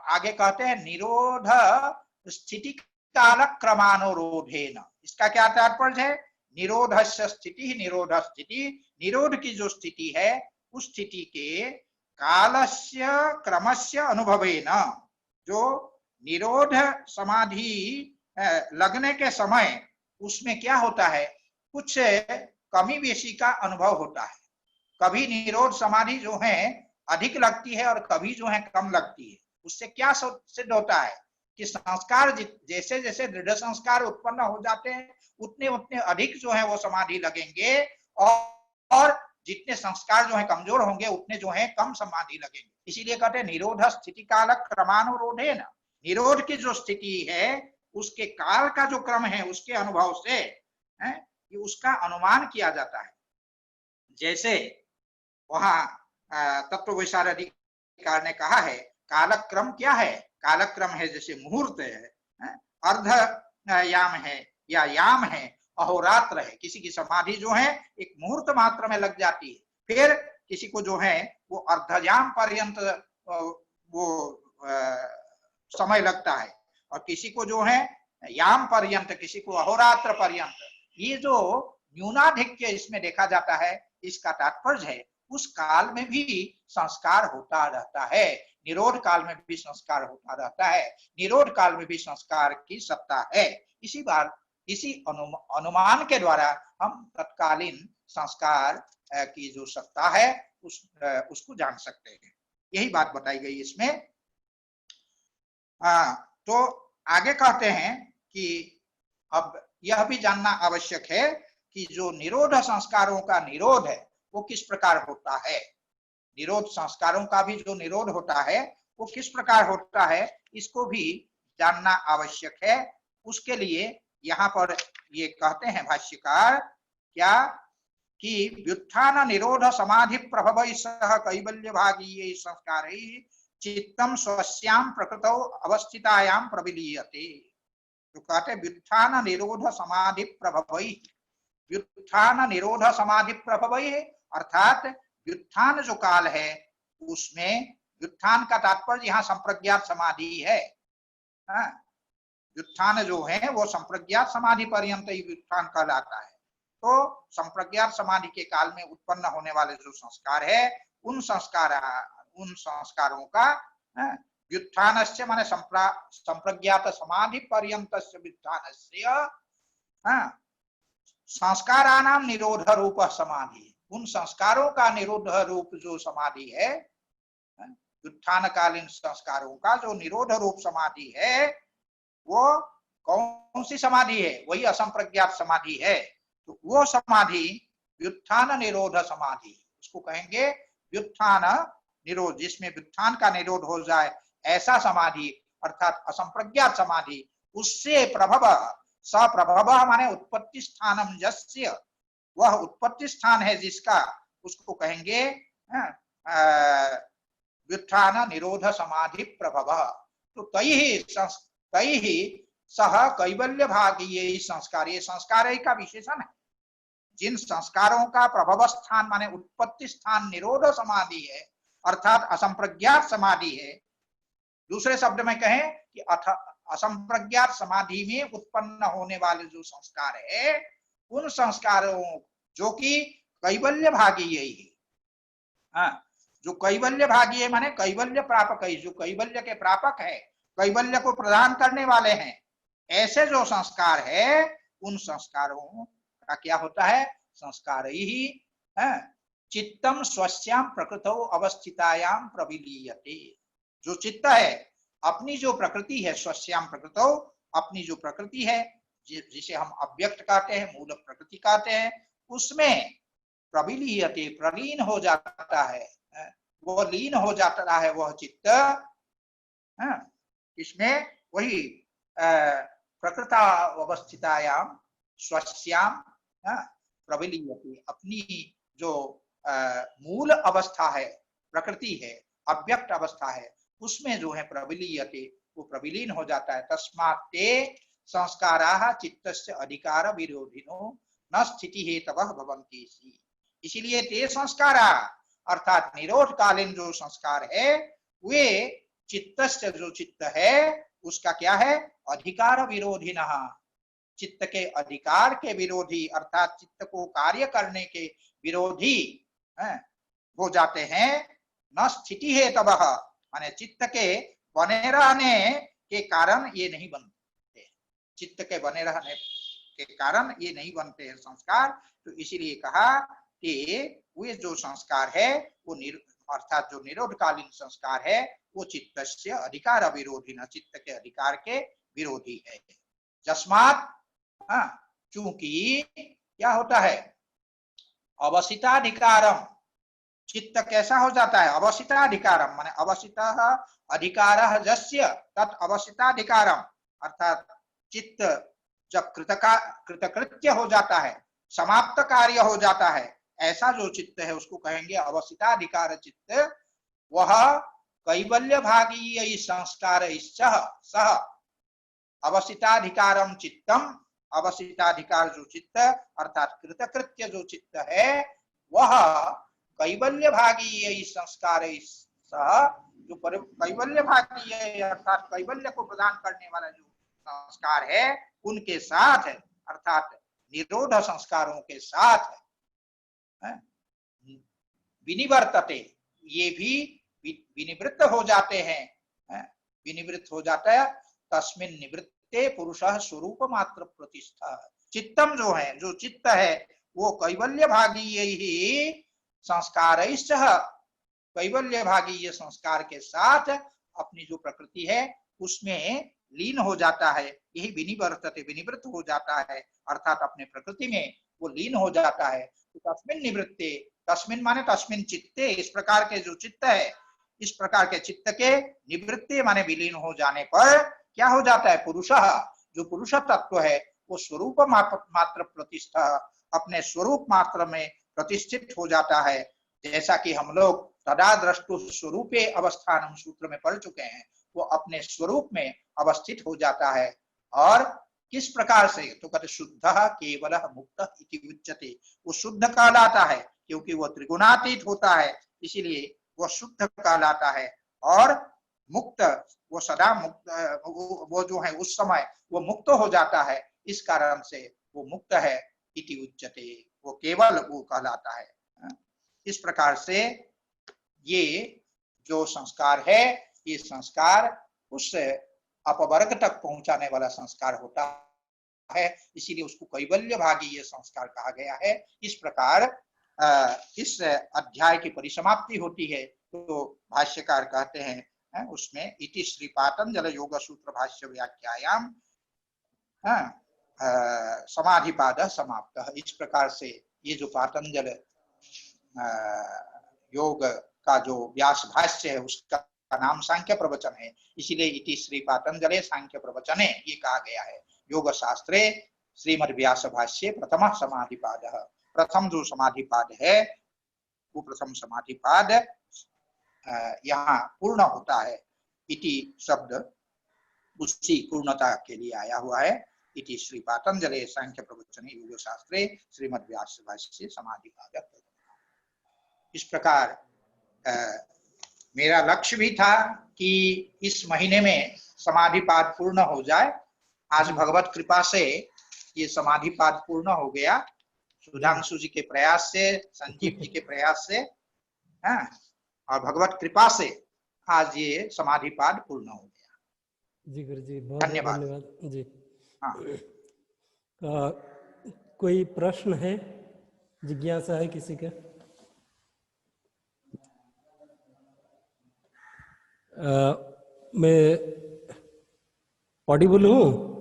आगे कहते हैं निरोध स्थिति काल क्रमानुरोधेन। इसका क्या तात्पर्य है? निरोधस्य स्थिति, निरोध स्थिति, निरोध की जो स्थिति है उस स्थिति के कालस्य क्रमस्य अनुभवेन, जो निरोध समाधि लगने के समय उसमें क्या होता है, कुछ कमी बेशी का अनुभव होता है। कभी निरोध समाधि जो है अधिक लगती है और कभी जो है कम लगती है। उससे क्या सिद्ध होता है कि संस्कार जैसे जैसे दृढ़ संस्कार उत्पन्न हो जाते हैं उतने उतने अधिक जो है वो समाधि लगेंगे, और जितने संस्कार जो है कमजोर होंगे उतने जो है कम समाधि लगेंगे। इसीलिए कहते हैं निरोध स्थिति काल क्रमानुरोधेन, निरोध की जो स्थिति है उसके काल का जो क्रम है उसके अनुभव से ये उसका अनुमान किया जाता है। जैसे वहां तत्ववैशारधिकार ने कहा है कालक्रम क्या है? कालक्रम है जैसे मुहूर्त है, अर्ध याम है या याम है, अहोरात्र है। किसी की समाधि जो है एक मुहूर्त मात्र में लग जाती है, फिर किसी को जो है वो अर्धयाम पर्यंत वो समय लगता है, और किसी को जो है याम पर्यंत, किसी को अहोरात्र पर्यंत। ये जो न्यूनाधिक्य इसमें देखा जाता है, इसका तात्पर्य है उस काल में भी संस्कार होता रहता है, निरोध काल में भी संस्कार होता रहता है, निरोध काल में भी संस्कार की सत्ता है। इसी अनुमान के द्वारा हम तत्कालीन संस्कार की जो सत्ता है उसको जान सकते हैं। यही बात बताई गई इसमें। तो आगे कहते हैं कि अब यह भी जानना आवश्यक है कि जो निरोध संस्कारों का निरोध है वो किस प्रकार होता है। निरोध संस्कारों का भी जो निरोध होता है वो किस प्रकार होता है इसको भी जानना आवश्यक है। उसके लिए यहाँ पर ये कहते हैं भाष्यकार क्या कि व्युत्थान निरोध समाधि प्रभव सह कैवल्य भागीय संस्कार चित्तम स्वस्याम प्रकृतौ अवस्थितायां प्रविलीयते। तो कहते व्युत्थान निरोध समाधि प्रभव, व्युत्थान निरोध समाधि प्रभव अर्थात व्युत्थान जो काल है उसमें, व्युत्थान का तात्पर्य यहाँ संप्रज्ञात समाधि है। व्युत्थान जो है वो संप्रज्ञात समाधि पर्यंत ही व्युत्थान कहलाता है। तो संप्रज्ञात समाधि के काल में उत्पन्न होने वाले जो संस्कार है उन संस्कारों का व्युत्थानस्य माने संप्रज्ञात समाधि पर्यंतस्य व्युत्थानस्य संस्काराणाम निरोध रूप समाधि, उन संस्कारों का निरोध रूप जो समाधि है, व्युत्थानकालीन संस्कारों का जो निरोध रूप समाधि है वो कौन सी समाधि है? वही असंप्रज्ञात समाधि है। तो वो समाधि व्युत्थान निरोध समाधि, उसको कहेंगे व्युत्थान निरोध, जिसमें व्युत्थान का निरोध हो जाए ऐसा समाधि अर्थात असंप्रज्ञात समाधि। उससे प्रभव, सप्रभव माने उत्पत्ति स्थानम यस्य, वह उत्पत्ति स्थान है जिसका, उसको कहेंगे व्युत्थान निरोध समाधि प्रभव। तो तैहि सह कैवल्य भागीय संस्कार, ये संस्कार का विशेषण है। जिन संस्कारों का प्रभव स्थान माने उत्पत्ति स्थान निरोध समाधि है अर्थात असंप्रज्ञात समाधि है, दूसरे शब्द में कहें कि असंप्रज्ञात समाधि में उत्पन्न होने वाले जो संस्कार है उन संस्कारों जो कि कैवल्य भागीय है, जो कैवल्य भागीय माने कैवल्य प्रापक है, जो कैवल्य के प्रापक है, कैवल्य को प्रदान करने वाले हैं, ऐसे जो संस्कार है उन संस्कारों का क्या होता है? संस्कार ही चित्तम स्वस्याम प्रकृतौ अवस्थितायाम प्रविलीयते। जो चित्त है अपनी जो प्रकृति है, स्वस्याम प्रकृतौ अपनी जो प्रकृति है जिसे हम अव्यक्त कहते हैं, मूल प्रकृति कहते हैं, उसमें प्रविलीयते प्रलीन हो जाता है, वो लीन हो जाता है वह चित्त इसमें, वही प्रकृता अवस्थितायाम स्वस्याम प्रविलीयते, अपनी जो मूल अवस्था है, प्रकृति है, अव्यक्त अवस्था है, उसमें जो है प्रविलीयते, वो प्रविलीन हो जाता है। तस्मात् ते संस्काराः चित्तस्य अधिकार विरोधिनो न स्थिति हेतवः भवन्ति। इसीलिए ते संस्कारा अर्थात निरोध कालीन जो संस्कार है वे चित्तस्य, जो चित्त है उसका क्या है? अधिकार विरोधिनः, चित्त के अधिकार के विरोधी अर्थात चित्त को कार्य करने के विरोधी हो जाते हैं। न स्थिति है तब, माने चित्त के बने रहने के कारण ये नहीं बनते, चित्त के बने रहने के कारण ये नहीं बनते हैं संस्कार। तो इसीलिए कहा कि वे जो संस्कार है वो अर्थात जो निरोधकालीन संस्कार है वो चित्त से अधिकार विरोधी न, चित्त के अधिकार के विरोधी है। जस्मात चूंकि क्या होता है? अवसिताधिकारम, चित्त कैसा हो जाता है? अवसिताधिकारम माने अवसितः अधिकारः यस्य तत् अवसिताधिकारम, अर्थात चित्त जब कृतकृत्य हो जाता है, समाप्त कार्य हो जाता है, ऐसा जो चित्त है उसको कहेंगे अवसिताधिकार चित्त। वह कैवल्य भागीय संस्कार सह अवसिताधिकारम चित्तम, अवसिताधिकार जो चित्त अर्थात कृतकृत्य जो चित्त है वह कैवल्य भागीय संस्कार सह, जो कैवल्य भागीय अर्थात कैवल्य को प्रदान करने वाला जो संस्कार है उनके साथ अर्थात निरोध संस्कारों के साथ विनिवर्तते, ये भी विनिवृत्त हो जाते हैं, विनिवृत्त हो जाता है। तस्मिन् निवृत्ते पुरुषः स्वरूप मात्र प्रतिष्ठा, चित्तम जो है, जो चित्त है वो कैवल्य भागीय ही संस्कारैश्च, कैवल्य भागीय संस्कार के साथ अपनी जो प्रकृति है उसमें लीन हो जाता है। यही विनिवर्तते, विनिवृत्त हो जाता है अर्थात अपने प्रकृति में वो लीन हो जाता है। तो तस्मिन् निवृत्ते, तस्मिन् माने तस्मिन् चित्ते, इस प्रकार के जो चित्त है इस प्रकार के चित्त के निवृत्ति माने विलीन हो जाने पर क्या हो जाता है, पुरुषः, जो पुरुष तत्व है वो स्वरूप मात्र प्रतिष्ठा, अपने स्वरूप मात्र में प्रतिष्ठित हो जाता है। जैसा कि हम लोग तदा द्रष्टु स्वरूपे अवस्थानम सूत्र में पढ़ चुके हैं, वो अपने स्वरूप में अवस्थित हो जाता है। और किस प्रकार से, तो कहते शुद्धः केवलः मुक्तः इति उच्यते, वो शुद्ध कहलाता है क्योंकि वो त्रिगुणातीत होता है, इसीलिए वो शुद्ध कहलाता है। और मुक्त, वो सदा मुक्त, वो जो है उस समय वो मुक्त हो जाता है, इस कारण से वो मुक्त है, इति उच्यते, वो केवल वो कहलाता है। इस प्रकार से ये जो संस्कार है, ये संस्कार उस अपवर्ग तक पहुंचाने वाला संस्कार होता है, इसीलिए उसको कैवल्य भागी ये संस्कार कहा गया है। इस प्रकार इस अध्याय की परिसमाप्ति होती है, तो भाष्यकार कहते हैं उसमें इति श्री पातंजल योग सूत्र भाष्य व्याख्यायाम समाधिपाद समाप्त। इस प्रकार से ये जो पातंजल योग का जो व्यास भाष्य है उसका नाम सांख्य प्रवचन है, इसीलिए इति श्री पातंजले सांख्य प्रवचने ये कहा गया है। योग शास्त्रे श्रीमद् व्यास भाष्ये प्रथम समाधिपाद, प्रथम जो समाधिपाद है वो प्रथम समाधिपाद यहाँ पूर्ण होता है। इति शब्द उसी पूर्णता के लिए आया हुआ है। इति श्री पातंजले सांख्य प्रवचने योग शास्त्रे श्रीमद् व्यास भाष्ये समाधिपाद। इस प्रकार मेरा लक्ष्य भी था कि इस महीने में समाधिपाद पूर्ण हो जाए। आज भगवत कृपा से ये समाधिपाद पूर्ण हो गया, सुधांशु जी के प्रयास से, संजीव जी के प्रयास से, और भगवत कृपा से आज ये समाधिपाद पूर्ण हो गया। जी गुरु जी, बहुत धन्यवाद जी। हाँ, कोई प्रश्न है, जिज्ञासा है किसी का? मैं ऑडिबल हूँ?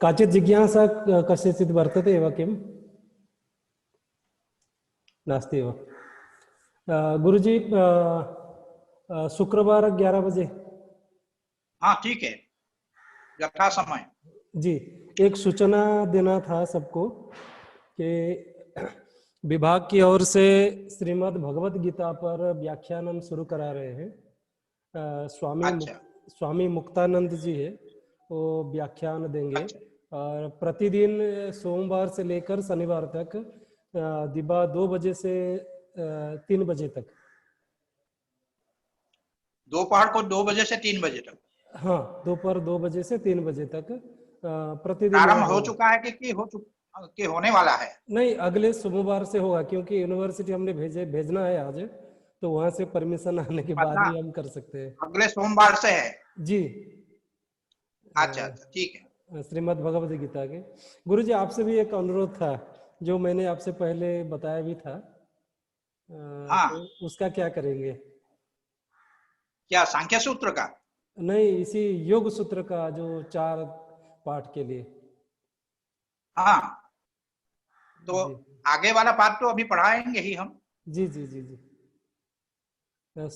काचित् जिज्ञासा कस्यचित् वर्तते एव किम्? नास्ति एव। गुरुजी, शुक्रवार 11 बजे। हाँ ठीक है, यथा समय। जी, एक सूचना देना था सबको कि विभाग की ओर से श्रीमद् भगवत गीता पर व्याख्यान शुरू करा रहे हैं। स्वामी मुक्तानंद जी है, वो व्याख्यान देंगे। और प्रतिदिन सोमवार से लेकर शनिवार तक दिबा 2 बजे से 3 बजे तक, दोपहर को 2 बजे से 3 बजे तक। हाँ, दोपहर 2 बजे से 3 बजे तक प्रतिदिन। प्रारंभ हो चुका है कि होने वाला है? नहीं, अगले सोमवार से होगा, क्योंकि यूनिवर्सिटी हमने भेजना है आज, तो वहां से परमिशन आने के बाद ही हम कर सकते हैं। अगले सोमवार से है जी। अच्छा, ठीक है। श्रीमद् भगवद गीता के। गुरुजी, आपसे भी एक अनुरोध था जो मैंने आपसे पहले बताया भी था। हाँ। तो उसका क्या करेंगे? क्या सांख्य सूत्र का? नहीं, इसी योग सूत्र का जो 4 पाठ के लिए। हाँ, तो आगे वाला पाठ तो अभी पढ़ाएंगे ही हम। जी जी जी जी, बस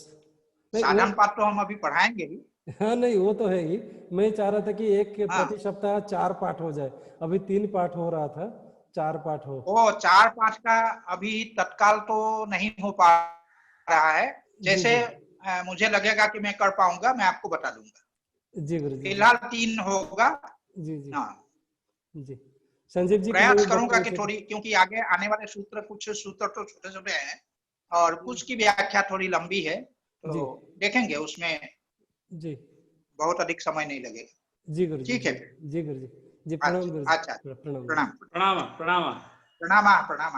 साधन पाठ तो हम अभी पढ़ाएंगे ही। हाँ, नहीं वो तो है ही। मैं चाह रहा था कि एक प्रति सप्ताह 4 पाठ हो जाए। अभी 3 पाठ हो रहा था, 4 पाठ हो। ओ, 4 पाठ का अभी तत्काल तो नहीं हो पा रहा है। जैसे मुझे लगेगा कि मैं कर पाऊंगा, मैं आपको बता दूंगा। जी गुरु जी। फिलहाल 3 होगा। जी जी। हाँ जी, संजीव जी प्रयास करूंगा कि थोड़ी, क्योंकि आगे आने वाले सूत्र, कुछ सूत्र तो छोटे छोटे हैं और कुछ की व्याख्या थोड़ी लंबी है, तो देखेंगे उसमें जी बहुत अधिक समय नहीं लगेगा। जी गुरु जी। ठीक है जी गुरु जी। जी प्रणाम गुरु जी। अच्छा, प्रणाम प्रणाम प्रणाम प्रणाम प्रणाम प्रणाम।